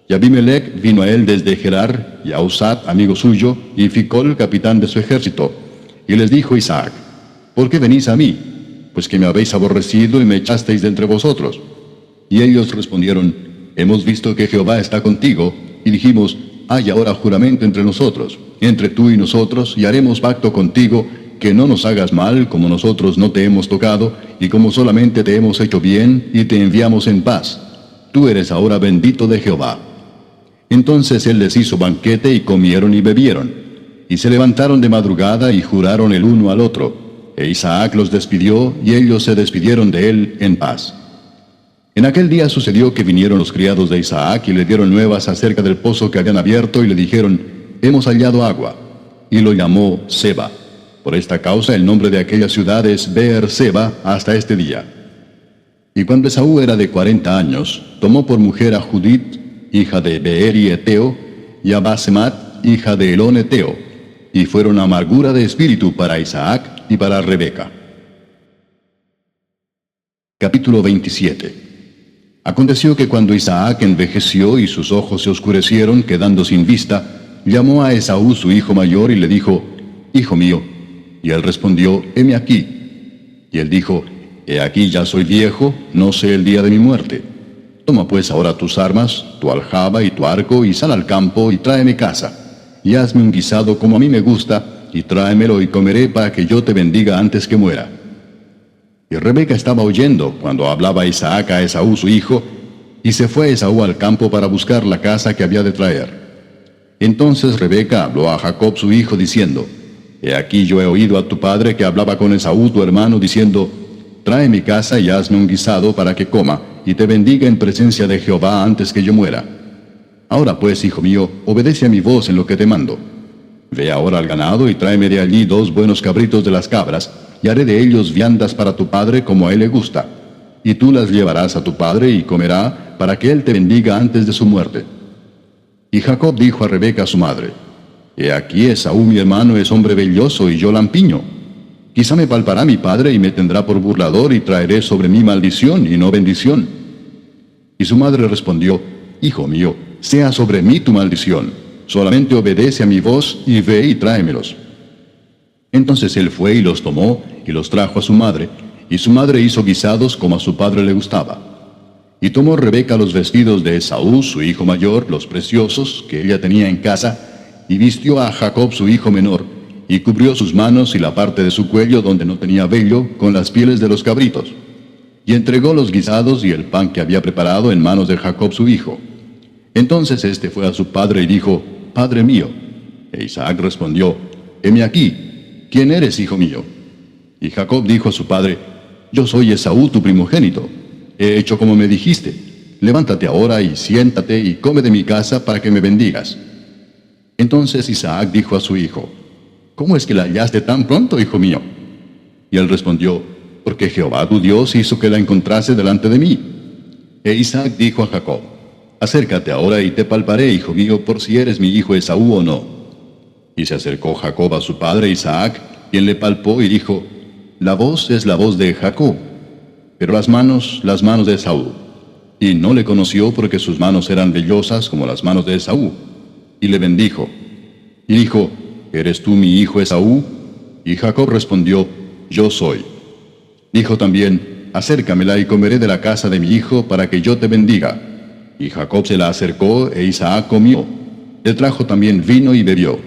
Y Abimelec vino a él desde Gerar, y a Usat, amigo suyo, y Ficol, capitán de su ejército. Y les dijo Isaac: ¿por qué venís a mí? Pues que me habéis aborrecido y me echasteis de entre vosotros. Y ellos respondieron: hemos visto que Jehová está contigo, y dijimos: hay ahora juramento entre nosotros, entre tú y nosotros, y haremos pacto contigo, que no nos hagas mal, como nosotros no te hemos tocado, y como solamente te hemos hecho bien, y te enviamos en paz. Tú eres ahora bendito de Jehová. Entonces él les hizo banquete, y comieron y bebieron. Y se levantaron de madrugada, y juraron el uno al otro. E Isaac los despidió, y ellos se despidieron de él en paz. En aquel día sucedió que vinieron los criados de Isaac, y le dieron nuevas acerca del pozo que habían abierto, y le dijeron: hemos hallado agua. Y lo llamó Seba. Por esta causa el nombre de aquella ciudad es Beerseba hasta este día. Y cuando Esaú era de 40 años, tomó por mujer a Judit, hija de Beeri Eteo, y a Basemat, hija de Elón Eteo, y fueron amargura de espíritu para Isaac y para Rebeca. Capítulo 27. Aconteció que cuando Isaac envejeció y sus ojos se oscurecieron, quedando sin vista, llamó a Esaú su hijo mayor y le dijo: hijo mío. Y él respondió, heme aquí. Y él dijo, he aquí ya soy viejo, no sé el día de mi muerte. Toma pues ahora tus armas, tu aljaba y tu arco, y sal al campo y tráeme caza. Y hazme un guisado como a mí me gusta, y tráemelo y comeré para que yo te bendiga antes que muera. Y Rebeca estaba oyendo cuando hablaba Isaac a Esaú su hijo, y se fue Esaú al campo para buscar la caza que había de traer. Entonces Rebeca habló a Jacob su hijo, diciendo, he aquí yo he oído a tu padre que hablaba con Esaú tu hermano, diciendo, trae mi caza y hazme un guisado para que coma, y te bendiga en presencia de Jehová antes que yo muera. Ahora pues, hijo mío, obedece a mi voz en lo que te mando. Ve ahora al ganado y tráeme de allí 2 buenos cabritos de las cabras, y haré de ellos viandas para tu padre como a él le gusta. Y tú las llevarás a tu padre y comerá, para que él te bendiga antes de su muerte. Y Jacob dijo a Rebeca su madre, he aquí Esaú mi hermano es hombre velloso y yo lampiño. Quizá me palpará mi padre y me tendrá por burlador y traeré sobre mí maldición y no bendición. Y su madre respondió, hijo mío, sea sobre mí tu maldición, solamente obedece a mi voz y ve y tráemelos. Entonces él fue y los tomó y los trajo a su madre, y su madre hizo guisados como a su padre le gustaba. Y tomó Rebeca los vestidos de Esaú, su hijo mayor, los preciosos, que ella tenía en casa, y vistió a Jacob su hijo menor, y cubrió sus manos y la parte de su cuello donde no tenía vello, con las pieles de los cabritos. Y entregó los guisados y el pan que había preparado en manos de Jacob su hijo. Entonces éste fue a su padre y dijo, Padre mío. E Isaac respondió, heme aquí, ¿quién eres, hijo mío? Y Jacob dijo a su padre, yo soy Esaú tu primogénito. He hecho como me dijiste. Levántate ahora y siéntate y come de mi casa para que me bendigas. Entonces Isaac dijo a su hijo, ¿cómo es que la hallaste tan pronto, hijo mío? Y él respondió, porque Jehová tu Dios hizo que la encontrase delante de mí. E Isaac dijo a Jacob, acércate ahora y te palparé, hijo mío, por si eres mi hijo Esaú o no. Y se acercó Jacob a su padre Isaac, quien le palpó y dijo, la voz es la voz de Jacob, pero las manos de Esaú. Y no le conoció porque sus manos eran vellosas como las manos de Esaú. Y le bendijo. Y dijo, ¿eres tú mi hijo Esaú? Y Jacob respondió, yo soy. Dijo también, acércamela y comeré de la casa de mi hijo para que yo te bendiga. Y Jacob se la acercó e Isaac comió. Le trajo también vino y bebió.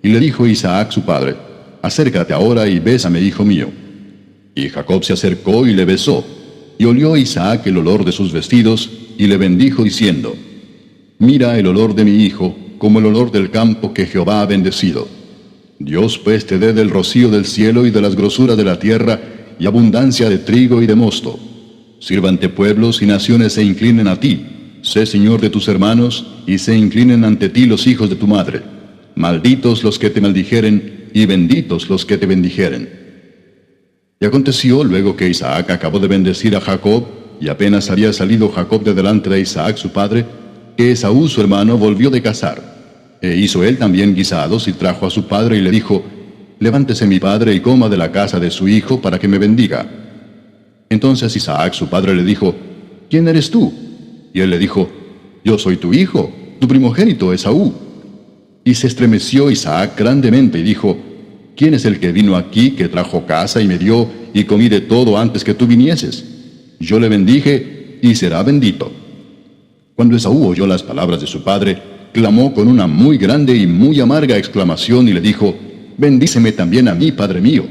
Y le dijo Isaac su padre, acércate ahora y bésame, hijo mío. Y Jacob se acercó y le besó. Y olió Isaac el olor de sus vestidos, y le bendijo diciendo, mira el olor de mi hijo, como el olor del campo que Jehová ha bendecido. Dios pues te dé del rocío del cielo y de las grosuras de la tierra, y abundancia de trigo y de mosto. Sírvante pueblos y naciones se inclinen a ti. Sé señor de tus hermanos, y se inclinen ante ti los hijos de tu madre. Malditos los que te maldijeren, y benditos los que te bendijeren. Y aconteció, luego que Isaac acabó de bendecir a Jacob, y apenas había salido Jacob de delante de Isaac su padre, que Esaú su hermano volvió de cazar. E hizo él también guisados y trajo a su padre y le dijo, levántese mi padre y coma de la casa de su hijo para que me bendiga. Entonces Isaac su padre le dijo, ¿quién eres tú? Y él le dijo, yo soy tu hijo, tu primogénito Esaú. Y se estremeció Isaac grandemente y dijo, ¿quién es el que vino aquí, que trajo casa y me dio, y comí de todo antes que tú vinieses? Yo le bendije, y será bendito. Cuando Esaú oyó las palabras de su padre, clamó con una muy grande y muy amarga exclamación y le dijo, bendíceme también a mí, padre mío.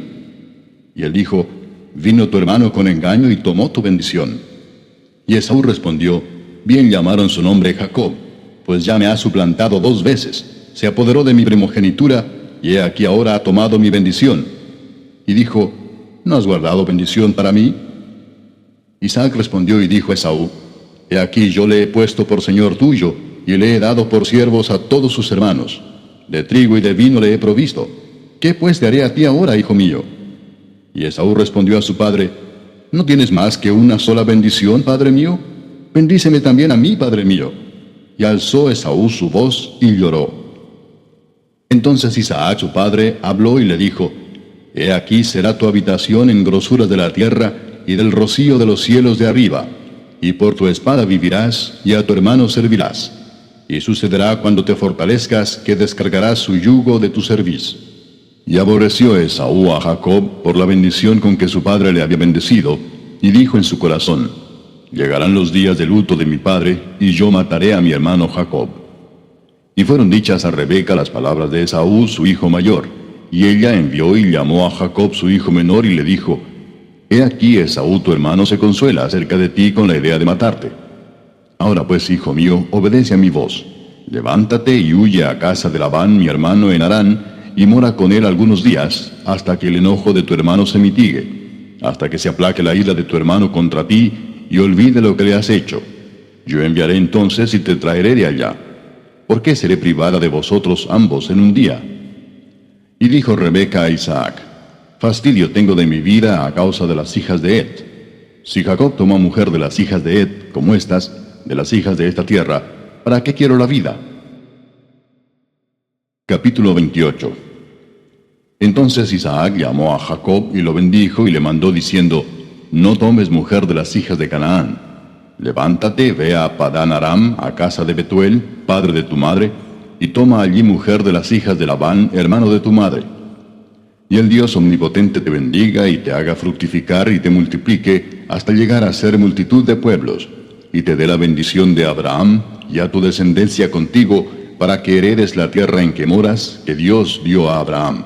Y él dijo, vino tu hermano con engaño y tomó tu bendición. Y Esaú respondió, bien llamaron su nombre Jacob, pues ya me ha suplantado 2 veces, se apoderó de mi primogenitura, y he aquí ahora ha tomado mi bendición. Y dijo, ¿no has guardado bendición para mí? Isaac respondió y dijo a Esaú, he aquí yo le he puesto por señor tuyo, y le he dado por siervos a todos sus hermanos. De trigo y de vino le he provisto. ¿Qué pues te haré a ti ahora, hijo mío? Y Esaú respondió a su padre, ¿no tienes más que una sola bendición, padre mío? Bendíceme también a mí, padre mío. Y alzó Esaú su voz y lloró. Entonces Isaac su padre habló y le dijo, he aquí será tu habitación en grosuras de la tierra y del rocío de los cielos de arriba, y por tu espada vivirás y a tu hermano servirás. Y sucederá cuando te fortalezcas que descargarás su yugo de tu cerviz. Y aborreció Esaú a Jacob por la bendición con que su padre le había bendecido, y dijo en su corazón: llegarán los días de luto de mi padre, y yo mataré a mi hermano Jacob. Y fueron dichas a Rebeca las palabras de Esaú, su hijo mayor, y ella envió y llamó a Jacob su hijo menor, y le dijo: he aquí Esaú tu hermano se consuela acerca de ti con la idea de matarte. Ahora pues, hijo mío, obedece a mi voz. Levántate y huye a casa de Labán mi hermano en Harán, y mora con él algunos días, hasta que el enojo de tu hermano se mitigue, hasta que se aplaque la ira de tu hermano contra ti, y olvide lo que le has hecho. Yo enviaré entonces y te traeré de allá. ¿Por qué seré privada de vosotros ambos en un día? Y dijo Rebeca a Isaac: fastidio tengo de mi vida a causa de las hijas de Ed. Si Jacob tomó mujer de las hijas de Ed, como estas, de las hijas de esta tierra, ¿para qué quiero la vida? Capítulo 28. Entonces Isaac llamó a Jacob y lo bendijo y le mandó diciendo: no tomes mujer de las hijas de Canaán. Levántate, ve a Padán Aram, a casa de Betuel, padre de tu madre, y toma allí mujer de las hijas de Labán, hermano de tu madre. Y el Dios omnipotente te bendiga y te haga fructificar y te multiplique hasta llegar a ser multitud de pueblos, y te dé la bendición de Abraham y a tu descendencia contigo, para que heredes la tierra en que moras, que Dios dio a Abraham.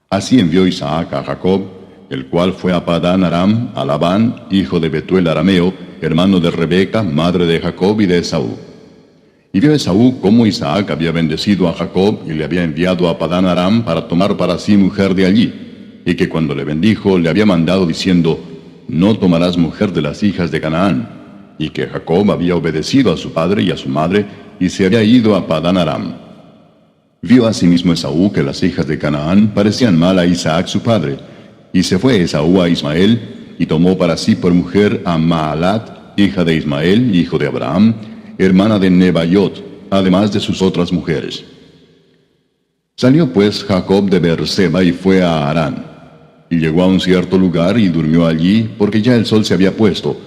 Así envió Isaac a Jacob, el cual fue a Padán Aram, a Labán, hijo de Betuel arameo, hermano de Rebeca, madre de Jacob y de Esaú. Y vio Esaú cómo Isaac había bendecido a Jacob y le había enviado a Padán Aram para tomar para sí mujer de allí, y que cuando le bendijo le había mandado diciendo: no tomarás mujer de las hijas de Canaán, y que Jacob había obedecido a su padre y a su madre, y se había ido a Padán Aram. Vio asimismo Esaú que las hijas de Canaán parecían mal a Isaac su padre, y se fue Esaú a Ismael, y tomó para sí por mujer a Maalat, hija de Ismael, hijo de Abraham, hermana de Nebaiot, además de sus otras mujeres. Salió pues Jacob de Beerseba y fue a Harán, y llegó a un cierto lugar y durmió allí, porque ya el sol se había puesto,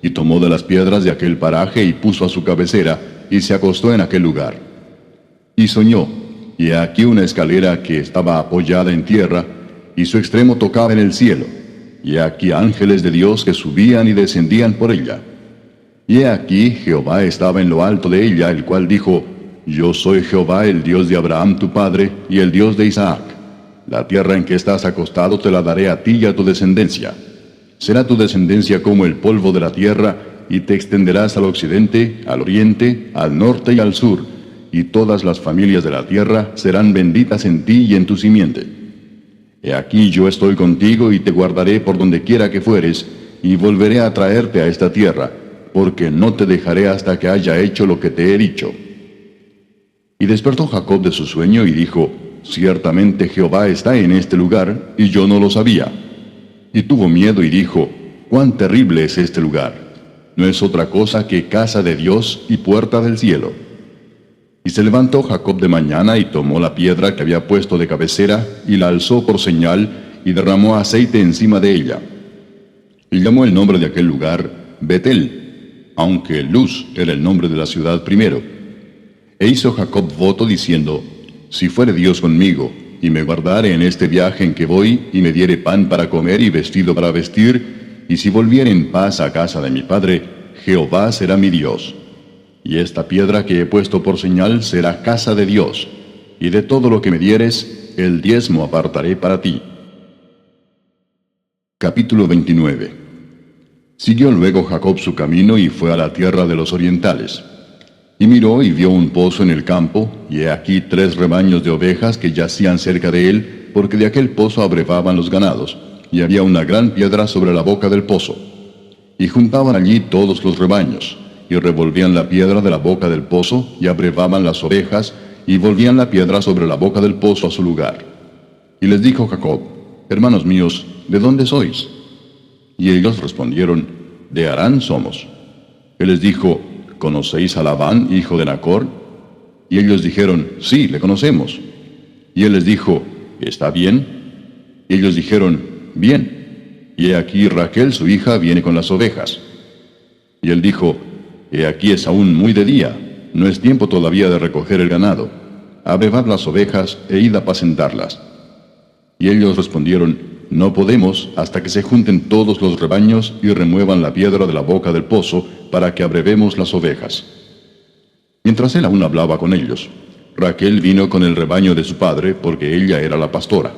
y tomó de las piedras de aquel paraje y puso a su cabecera, y se acostó en aquel lugar. Y soñó, y he aquí una escalera que estaba apoyada en tierra, y su extremo tocaba en el cielo, y he aquí ángeles de Dios que subían y descendían por ella. Y he aquí Jehová estaba en lo alto de ella, el cual dijo: yo soy Jehová, el Dios de Abraham tu padre, y el Dios de Isaac. La tierra en que estás acostado te la daré a ti y a tu descendencia. Será tu descendencia como el polvo de la tierra, y te extenderás al occidente, al oriente, al norte y al sur, y todas las familias de la tierra serán benditas en ti y en tu simiente. He aquí yo estoy contigo y te guardaré por donde quiera que fueres, y volveré a traerte a esta tierra, porque no te dejaré hasta que haya hecho lo que te he dicho. Y despertó Jacob de su sueño y dijo: ciertamente Jehová está en este lugar, y yo no lo sabía. Y tuvo miedo y dijo: cuán terrible es este lugar. No es otra cosa que casa de Dios y puerta del cielo. Y se levantó Jacob de mañana y tomó la piedra que había puesto de cabecera, y la alzó por señal, y derramó aceite encima de ella. Y llamó el nombre de aquel lugar Betel, aunque Luz era el nombre de la ciudad primero. E hizo Jacob voto diciendo: si fuere Dios conmigo, y me guardare en este viaje en que voy, y me diere pan para comer y vestido para vestir, y si volviere en paz a casa de mi padre, Jehová será mi Dios. Y esta piedra que he puesto por señal será casa de Dios, y de todo lo que me dieres, el diezmo apartaré para ti. Capítulo 29. Siguió luego Jacob su camino y fue a la tierra de los orientales. Y miró y vio un pozo en el campo, y he aquí 3 rebaños de ovejas que yacían cerca de él, porque de aquel pozo abrevaban los ganados, y había una gran piedra sobre la boca del pozo. Y juntaban allí todos los rebaños, y revolvían la piedra de la boca del pozo, y abrevaban las ovejas, y volvían la piedra sobre la boca del pozo a su lugar. Y les dijo Jacob: hermanos míos, ¿de dónde sois? Y ellos respondieron: de Harán somos. Él les dijo: ¿conocéis a Labán, hijo de Nacor? Y ellos dijeron: sí, le conocemos. Y él les dijo: ¿está bien? Y ellos dijeron: bien. Y he aquí Raquel su hija viene con las ovejas. Y él dijo: he aquí es aún muy de día, no es tiempo todavía de recoger el ganado. abrevad las ovejas e id a apacentarlas. Y ellos respondieron, no podemos hasta que se junten todos los rebaños y remuevan la piedra de la boca del pozo para que abrevemos las ovejas. Mientras él aún hablaba con ellos, Raquel vino con el rebaño de su padre, porque ella era la pastora.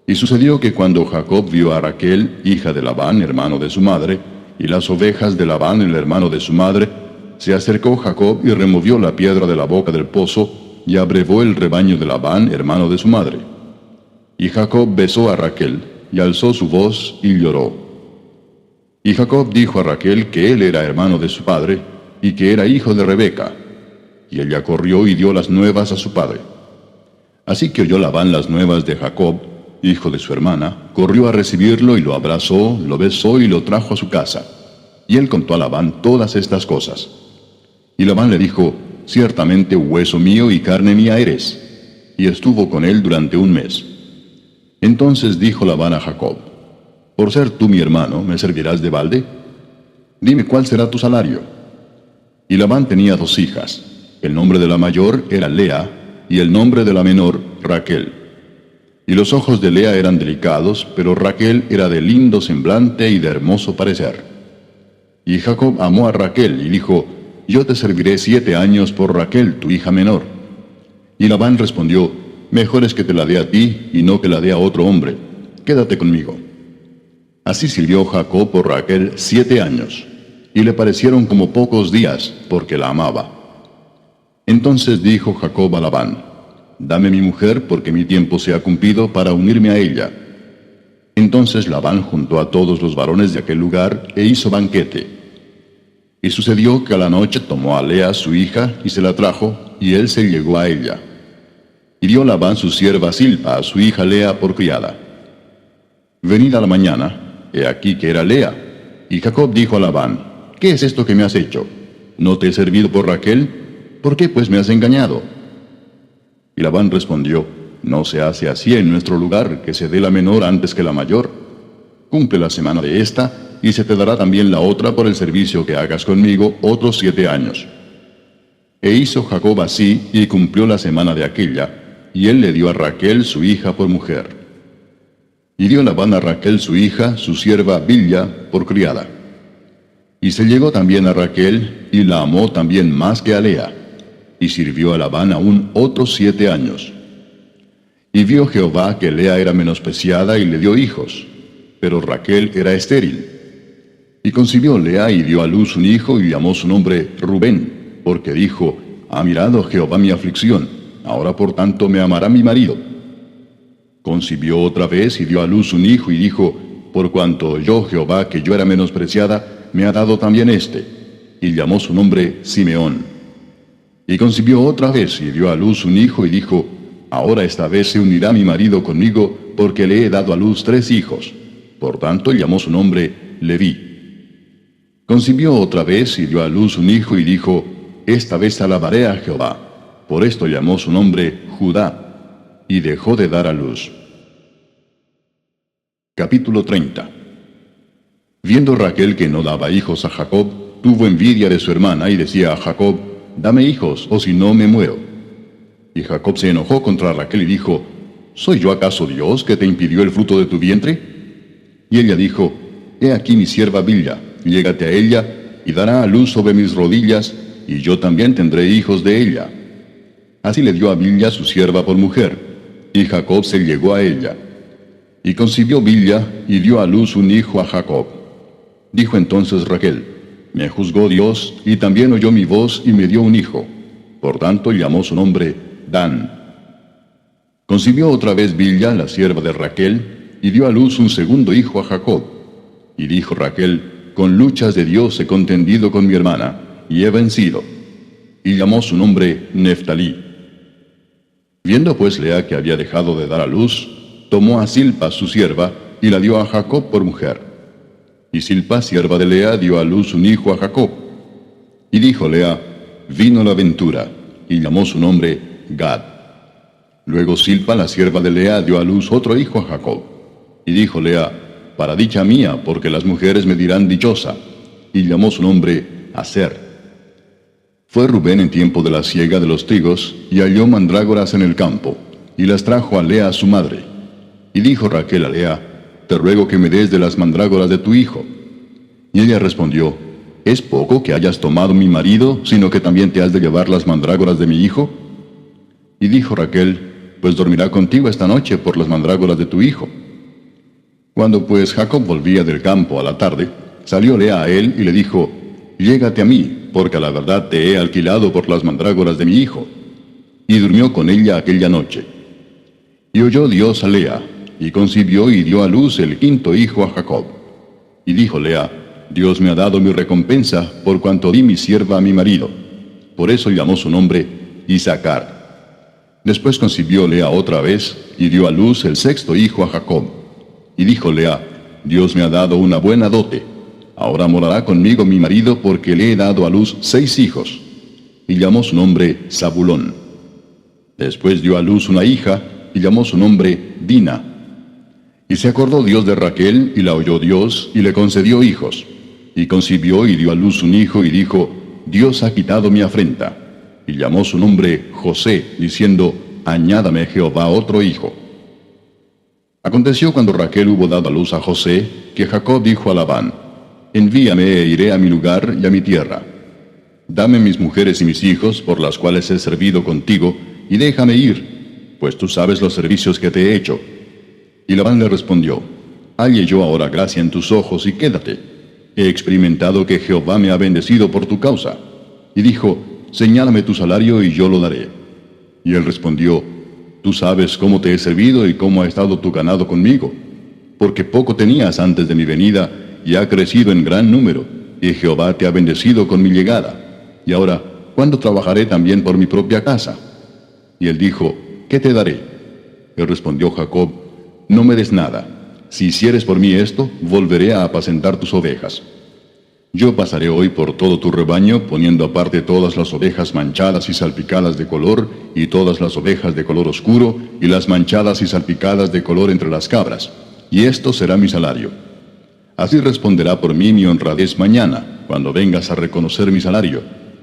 Y sucedió que cuando Jacob vio a Raquel, hija de Labán, hermano de su madre, y las ovejas de Labán, el hermano de su madre, se acercó Jacob y removió la piedra de la boca del pozo, y abrevó el rebaño de Labán, hermano de su madre. Y Jacob besó a Raquel, y alzó su voz, y lloró. Y Jacob dijo a Raquel que él era hermano de su padre, y que era hijo de Rebeca. Y ella corrió y dio las nuevas a su padre. Así que oyó Labán las nuevas de Jacob, hijo de su hermana, corrió a recibirlo y lo abrazó, lo besó y lo trajo a su casa. Y él contó a Labán todas estas cosas. Y Labán le dijo, ciertamente hueso mío y carne mía eres. Y estuvo con él durante un mes. Entonces dijo Labán a Jacob, por ser tú mi hermano, ¿me servirás de balde? Dime cuál será tu salario. Y Labán tenía 2 hijas. El nombre de la mayor era Lea, y el nombre de la menor, Raquel. Y los ojos de Lea eran delicados, pero Raquel era de lindo semblante y de hermoso parecer. Y Jacob amó a Raquel, y dijo, yo te serviré 7 años por Raquel, tu hija menor. Y Labán respondió, mejor es que te la dé a ti, y no que la dé a otro hombre. Quédate conmigo. Así sirvió Jacob por Raquel 7 años, y le parecieron como pocos días, porque la amaba. Entonces dijo Jacob a Labán, dame mi mujer, porque mi tiempo se ha cumplido para unirme a ella. Entonces Labán juntó a todos los varones de aquel lugar, e hizo banquete. Y sucedió que a la noche tomó a Lea su hija, y se la trajo, y él se llegó a ella. Y dio Labán su sierva Silpa a su hija Lea por criada. Venida a la mañana, he aquí que era Lea. Y Jacob dijo a Labán, ¿qué es esto que me has hecho? ¿No te he servido por Raquel? ¿Por qué pues me has engañado? Y Labán respondió, no se hace así en nuestro lugar, que se dé la menor antes que la mayor. Cumple la semana de esta, y se te dará también la otra por el servicio que hagas conmigo otros 7 años. E hizo Jacob así, y cumplió la semana de aquella, y él le dio a Raquel su hija por mujer. Y dio Labán a Raquel su hija, su sierva Bilha, por criada. Y se llegó también a Raquel, y la amó también más que a Lea. Y sirvió a Labán aún otros 7 años. Y vio Jehová que Lea era menospreciada, y le dio hijos, pero Raquel era estéril. Y concibió Lea, y dio a luz un hijo, y llamó su nombre Rubén, porque dijo, ha mirado Jehová mi aflicción, ahora por tanto me amará mi marido. Concibió otra vez, y dio a luz un hijo, y dijo, por cuanto oyó Jehová que yo era menospreciada, me ha dado también este. Y llamó su nombre Simeón. Y concibió otra vez, y dio a luz un hijo, y dijo, ahora esta vez se unirá mi marido conmigo, porque le he dado a luz 3 hijos. Por tanto llamó su nombre Leví. Concibió otra vez, y dio a luz un hijo, y dijo, esta vez alabaré a Jehová. Por esto llamó su nombre Judá, y dejó de dar a luz. Capítulo 30. Viendo Raquel que no daba hijos a Jacob, tuvo envidia de su hermana, y decía a Jacob, dame hijos, o si no me muero. Y Jacob se enojó contra Raquel y dijo, ¿soy yo acaso Dios que te impidió el fruto de tu vientre? Y ella dijo, he aquí mi sierva Bilha, llégate a ella, y dará a luz sobre mis rodillas, y yo también tendré hijos de ella. Así le dio a Bilha su sierva por mujer, y Jacob se llegó a ella. Y concibió Bilha, y dio a luz un hijo a Jacob. Dijo entonces Raquel, me juzgó Dios, y también oyó mi voz, y me dio un hijo. Por tanto llamó su nombre Dan. Concibió otra vez Bilha, la sierva de Raquel, y dio a luz un segundo hijo a Jacob. Y dijo Raquel, con luchas de Dios he contendido con mi hermana, y he vencido. Y llamó su nombre Neftalí. Viendo pues Lea que había dejado de dar a luz, tomó a Silpa su sierva, y la dio a Jacob por mujer. Y Silpa, sierva de Lea, dio a luz un hijo a Jacob. Y dijo Lea, vino la ventura, y llamó su nombre Gad. Luego Silpa, la sierva de Lea, dio a luz otro hijo a Jacob. Y dijo Lea, para dicha mía, porque las mujeres me dirán dichosa. Y llamó su nombre Aser. Fue Rubén en tiempo de la siega de los trigos, y halló mandrágoras en el campo, y las trajo a Lea su madre. Y dijo Raquel a Lea: Te ruego que me des de las mandrágoras de tu hijo. Y ella respondió: ¿Es poco que hayas tomado mi marido, sino que también te has de llevar las mandrágoras de mi hijo? Y dijo Raquel: Pues dormirá contigo esta noche por las mandrágoras de tu hijo. Cuando pues Jacob volvía del campo a la tarde, salió Lea a él y le dijo: Llégate a mí, porque a la verdad te he alquilado por las mandrágoras de mi hijo. Y durmió con ella aquella noche. Y oyó Dios a Lea, y concibió y dio a luz el quinto hijo a Jacob. Y dijo Lea: Dios me ha dado mi recompensa, por cuanto di mi sierva a mi marido. Por eso llamó su nombre Isacar. Después concibió Lea otra vez, y dio a luz el sexto hijo a Jacob. Y dijo Lea: Dios me ha dado una buena dote. Ahora morará conmigo mi marido, porque le he dado a luz 6 hijos. Y llamó su nombre Zabulón. Después dio a luz una hija, y llamó su nombre Dina. Y se acordó Dios de Raquel, y la oyó Dios, y le concedió hijos. Y concibió y dio a luz un hijo, y dijo: Dios ha quitado mi afrenta. Y llamó su nombre José, diciendo: Añádame Jehová otro hijo. Aconteció cuando Raquel hubo dado a luz a José, que Jacob dijo a Labán: Envíame e iré a mi lugar y a mi tierra. Dame mis mujeres y mis hijos, por las cuales he servido contigo, y déjame ir, pues tú sabes los servicios que te he hecho. Y Labán le respondió: Halle yo ahora gracia en tus ojos, y quédate. He experimentado que Jehová me ha bendecido por tu causa. Y dijo: Señálame tu salario, y yo lo daré. Y él respondió: Tú sabes cómo te he servido y cómo ha estado tu ganado conmigo, porque poco tenías antes de mi venida, y ha crecido en gran número, y Jehová te ha bendecido con mi llegada. Y ahora, ¿cuándo trabajaré también por mi propia casa? Y él dijo: ¿Qué te daré? Él respondió Jacob: No me des nada. Si hicieres por mí esto, volveré a apacentar tus ovejas. Yo pasaré hoy por todo tu rebaño, poniendo aparte todas las ovejas manchadas y salpicadas de color, y todas las ovejas de color oscuro, y las manchadas y salpicadas de color entre las cabras. Y esto será mi salario. Así responderá por mí mi honradez mañana, cuando vengas a reconocer mi salario.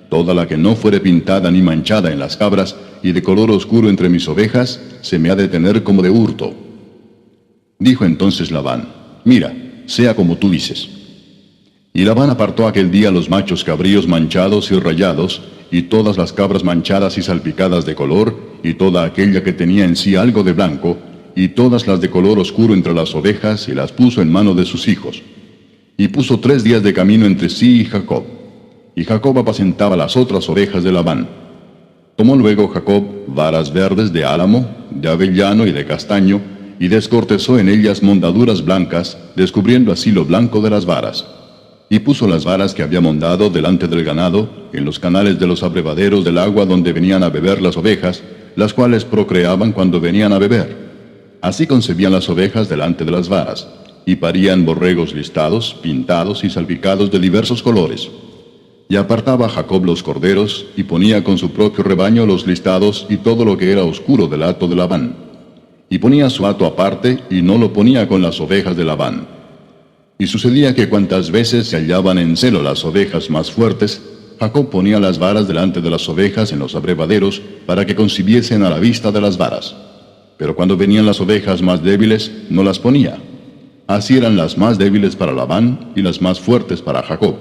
Toda la que no fuere pintada ni manchada en las cabras, y de color oscuro entre mis ovejas, se me ha de tener como de hurto. Dijo entonces Labán: Mira, sea como tú dices. Y Labán apartó aquel día los machos cabríos manchados y rayados, y todas las cabras manchadas y salpicadas de color, y toda aquella que tenía en sí algo de blanco, y todas las de color oscuro entre las ovejas, y las puso en mano de sus hijos. Y puso 3 días de camino entre sí y Jacob. Y Jacob apacentaba las otras ovejas de Labán. Tomó luego Jacob varas verdes de álamo, de avellano y de castaño, y descortezó en ellas mondaduras blancas, descubriendo así lo blanco de las varas. Y puso las varas que había mondado delante del ganado, en los canales de los abrevaderos del agua donde venían a beber las ovejas, las cuales procreaban cuando venían a beber. Así concebían las ovejas delante de las varas, y parían borregos listados, pintados y salpicados de diversos colores. Y apartaba Jacob los corderos, y ponía con su propio rebaño los listados y todo lo que era oscuro del hato de Labán. Y ponía su hato aparte, y no lo ponía con las ovejas de Labán. Y sucedía que cuantas veces se hallaban en celo las ovejas más fuertes, Jacob ponía las varas delante de las ovejas en los abrevaderos, para que concibiesen a la vista de las varas. Pero cuando venían las ovejas más débiles, no las ponía. Así eran las más débiles para Labán, y las más fuertes para Jacob.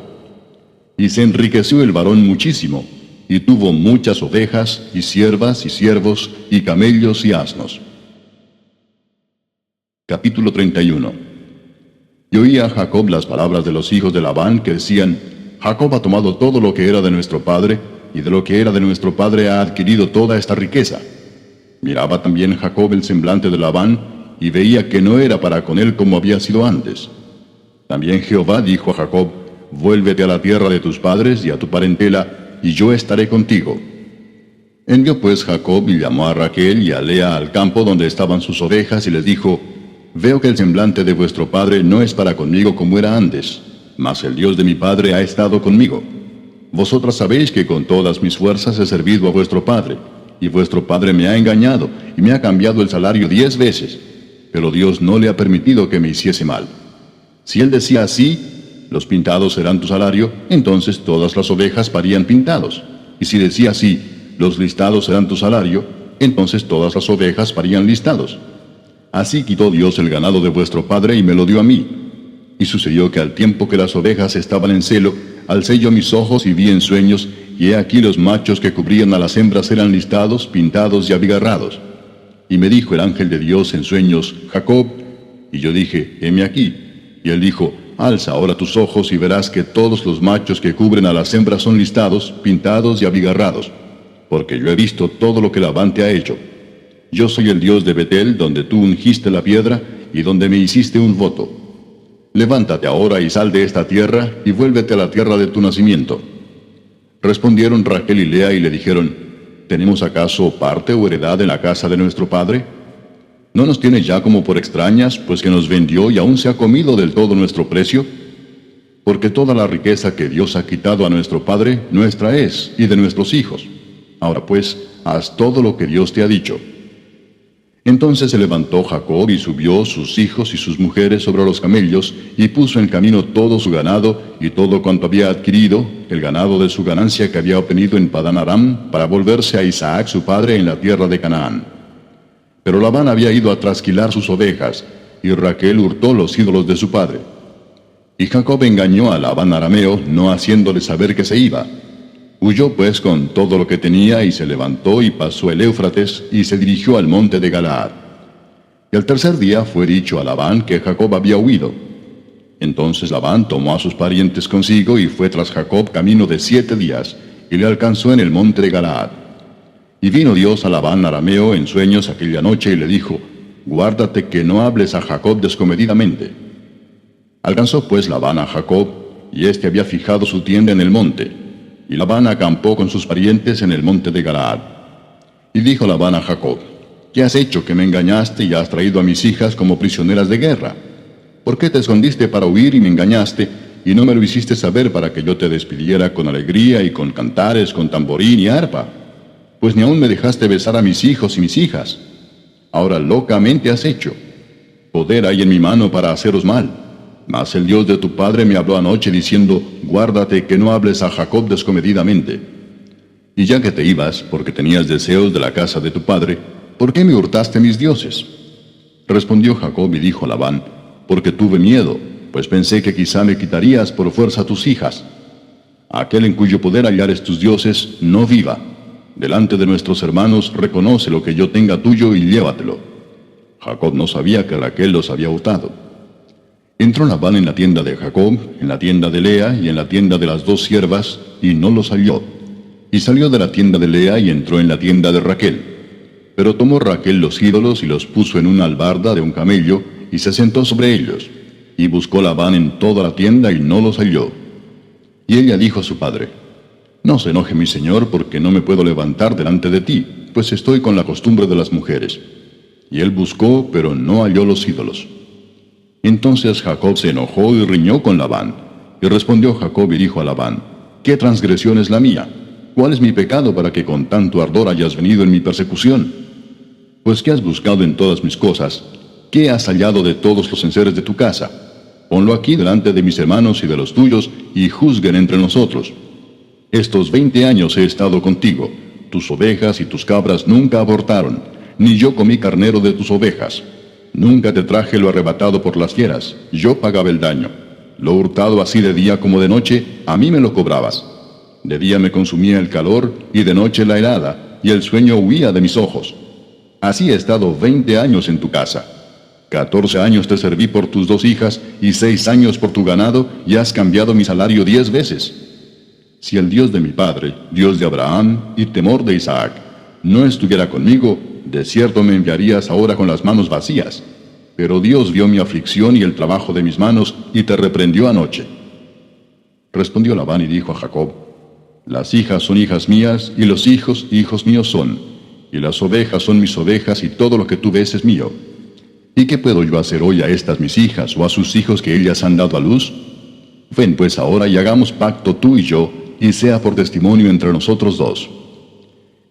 Y se enriqueció el varón muchísimo, y tuvo muchas ovejas, y siervas, y siervos, y camellos, y asnos. Capítulo 31. Y oía Jacob las palabras de los hijos de Labán, que decían: Jacob ha tomado todo lo que era de nuestro padre, y de lo que era de nuestro padre ha adquirido toda esta riqueza. Miraba también Jacob el semblante de Labán, y veía que no era para con él como había sido antes. También Jehová dijo a Jacob: Vuélvete a la tierra de tus padres y a tu parentela, y yo estaré contigo. Envió pues Jacob y llamó a Raquel y a Lea al campo donde estaban sus ovejas, y les dijo: Veo que el semblante de vuestro padre no es para conmigo como era antes, mas el Dios de mi padre ha estado conmigo. Vosotras sabéis que con todas mis fuerzas he servido a vuestro padre, y vuestro padre me ha engañado, y me ha cambiado el salario 10 veces, pero Dios no le ha permitido que me hiciese mal. Si él decía así: Los pintados serán tu salario, entonces todas las ovejas parían pintados. Y si decía así, los listados serán tu salario, entonces todas las ovejas parían listados. Así quitó Dios el ganado de vuestro padre y me lo dio a mí. Y sucedió que al tiempo que las ovejas estaban en celo, alcé yo mis ojos y vi en sueños, y he aquí los machos que cubrían a las hembras eran listados, pintados y abigarrados. Y me dijo el ángel de Dios en sueños, Jacob. Y yo dije, heme aquí. Y él dijo, alza ahora tus ojos y verás que todos los machos que cubren a las hembras son listados, pintados y abigarrados. Porque yo he visto todo lo que Labán te ha hecho. Yo soy el Dios de Betel, donde tú ungiste la piedra y donde me hiciste un voto. Levántate ahora y sal de esta tierra y vuélvete a la tierra de tu nacimiento. Respondieron Raquel y Lea y le dijeron, ¿tenemos acaso parte o heredad en la casa de nuestro padre? ¿No nos tiene ya como por extrañas, pues que nos vendió y aún se ha comido del todo nuestro precio? Porque toda la riqueza que Dios ha quitado a nuestro padre, nuestra es, y de nuestros hijos. Ahora pues, haz todo lo que Dios te ha dicho. Entonces se levantó Jacob y subió sus hijos y sus mujeres sobre los camellos, y puso en camino todo su ganado y todo cuanto había adquirido, el ganado de su ganancia que había obtenido en Padán Aram, para volverse a Isaac su padre en la tierra de Canaán. Pero Labán había ido a trasquilar sus ovejas, y Raquel hurtó los ídolos de su padre. Y Jacob engañó a Labán arameo, no haciéndole saber que se iba. Huyó pues con todo lo que tenía, y se levantó y pasó el Éufrates, y se dirigió al monte de Galaad. Y al tercer día fue dicho a Labán que Jacob había huido. Entonces Labán tomó a sus parientes consigo, y fue tras Jacob camino de 7 días, y le alcanzó en el monte de Galaad. Y vino Dios a Labán arameo en sueños aquella noche, y le dijo, guárdate que no hables a Jacob descomedidamente. Alcanzó pues Labán a Jacob, y éste había fijado su tienda en el monte. Y Labán acampó con sus parientes en el monte de Galaad. Y dijo Labán a Jacob, ¿qué has hecho que me engañaste y has traído a mis hijas como prisioneras de guerra? ¿Por qué te escondiste para huir y me engañaste, y no me lo hiciste saber para que yo te despidiera con alegría y con cantares, con tamborín y arpa? Pues ni aún me dejaste besar a mis hijos y mis hijas. Ahora locamente has hecho. Poder hay en mi mano para haceros mal. Mas el Dios de tu padre me habló anoche diciendo, guárdate que no hables a Jacob descomedidamente. Y ya que te ibas, porque tenías deseos de la casa de tu padre, ¿por qué me hurtaste mis dioses? Respondió Jacob y dijo a Labán, porque tuve miedo, pues pensé que quizá me quitarías por fuerza tus hijas. Aquel en cuyo poder hallares tus dioses, no viva. Delante de nuestros hermanos reconoce lo que yo tenga tuyo y llévatelo. Jacob no sabía que Raquel los había hurtado. Entró Labán en la tienda de Jacob, en la tienda de Lea y en la tienda de las 2 siervas, y no los halló. Y salió de la tienda de Lea y entró en la tienda de Raquel. Pero tomó Raquel los ídolos y los puso en una albarda de un camello, y se sentó sobre ellos. Y buscó Labán en toda la tienda y no los halló. Y ella dijo a su padre, no se enoje mi señor, porque no me puedo levantar delante de ti, pues estoy con la costumbre de las mujeres. Y él buscó, pero no halló los ídolos. Entonces Jacob se enojó y riñó con Labán. Y respondió Jacob y dijo a Labán, ¿qué transgresión es la mía? ¿Cuál es mi pecado para que con tanto ardor hayas venido en mi persecución? Pues ¿qué has buscado en todas mis cosas? ¿Qué has hallado de todos los enseres de tu casa? Ponlo aquí delante de mis hermanos y de los tuyos, y juzguen entre nosotros. Estos 20 años he estado contigo. Tus ovejas y tus cabras nunca abortaron, ni yo comí carnero de tus ovejas. Nunca te traje lo arrebatado por las fieras, yo pagaba el daño. Lo hurtado así de día como de noche, a mí me lo cobrabas. De día me consumía el calor, y de noche la helada, y el sueño huía de mis ojos. Así he estado 20 años en tu casa. 14 años te serví por tus 2 hijas, y 6 años por tu ganado, y has cambiado mi salario 10 veces. Si el Dios de mi padre, Dios de Abraham y temor de Isaac, no estuviera conmigo, de cierto me enviarías ahora con las manos vacías. Pero Dios vio mi aflicción y el trabajo de mis manos, y te reprendió anoche. Respondió Labán y dijo a Jacob, las hijas son hijas mías, y los hijos, hijos míos son, y las ovejas son mis ovejas, y todo lo que tú ves es mío. ¿Y qué puedo yo hacer hoy a estas mis hijas, o a sus hijos que ellas han dado a luz? Ven pues ahora y hagamos pacto tú y yo, y sea por testimonio entre nosotros 2.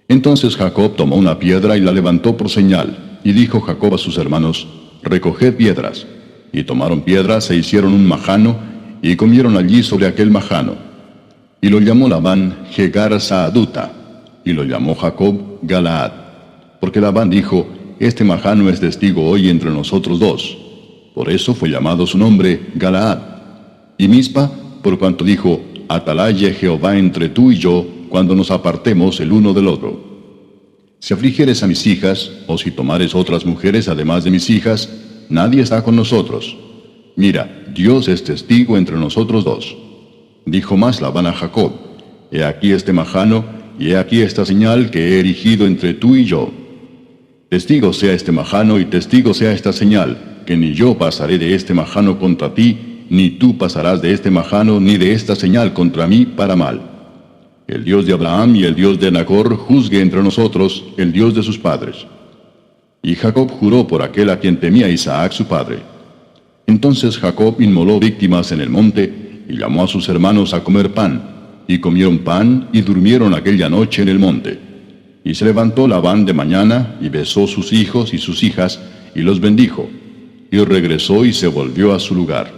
Entonces Jacob tomó una piedra y la levantó por señal, y dijo Jacob a sus hermanos, recoged piedras. Y tomaron piedras e hicieron un majano, y comieron allí sobre aquel majano. Y lo llamó Labán Jegar Saaduta, y lo llamó Jacob Galaad, porque Labán dijo, este majano es testigo hoy entre nosotros dos. Por eso fue llamado su nombre Galaad. Y Mispa, por cuanto dijo, atalaye Jehová entre tú y yo, cuando nos apartemos el uno del otro. Si afligieres a mis hijas, o si tomares otras mujeres además de mis hijas, nadie está con nosotros. Mira, Dios es testigo entre nosotros dos. Dijo más Labán a Jacob, he aquí este majano, y he aquí esta señal que he erigido entre tú y yo. Testigo sea este majano y testigo sea esta señal, que ni yo pasaré de este majano contra ti, ni tú pasarás de este majano ni de esta señal contra mí para mal. El Dios de Abraham y el Dios de Nacor juzgue entre nosotros, el Dios de sus padres. Y Jacob juró por aquel a quien temía Isaac su padre. Entonces Jacob inmoló víctimas en el monte, y llamó a sus hermanos a comer pan, y comieron pan y durmieron aquella noche en el monte. Y se levantó Labán de mañana, y besó sus hijos y sus hijas, y los bendijo, y regresó y se volvió a su lugar.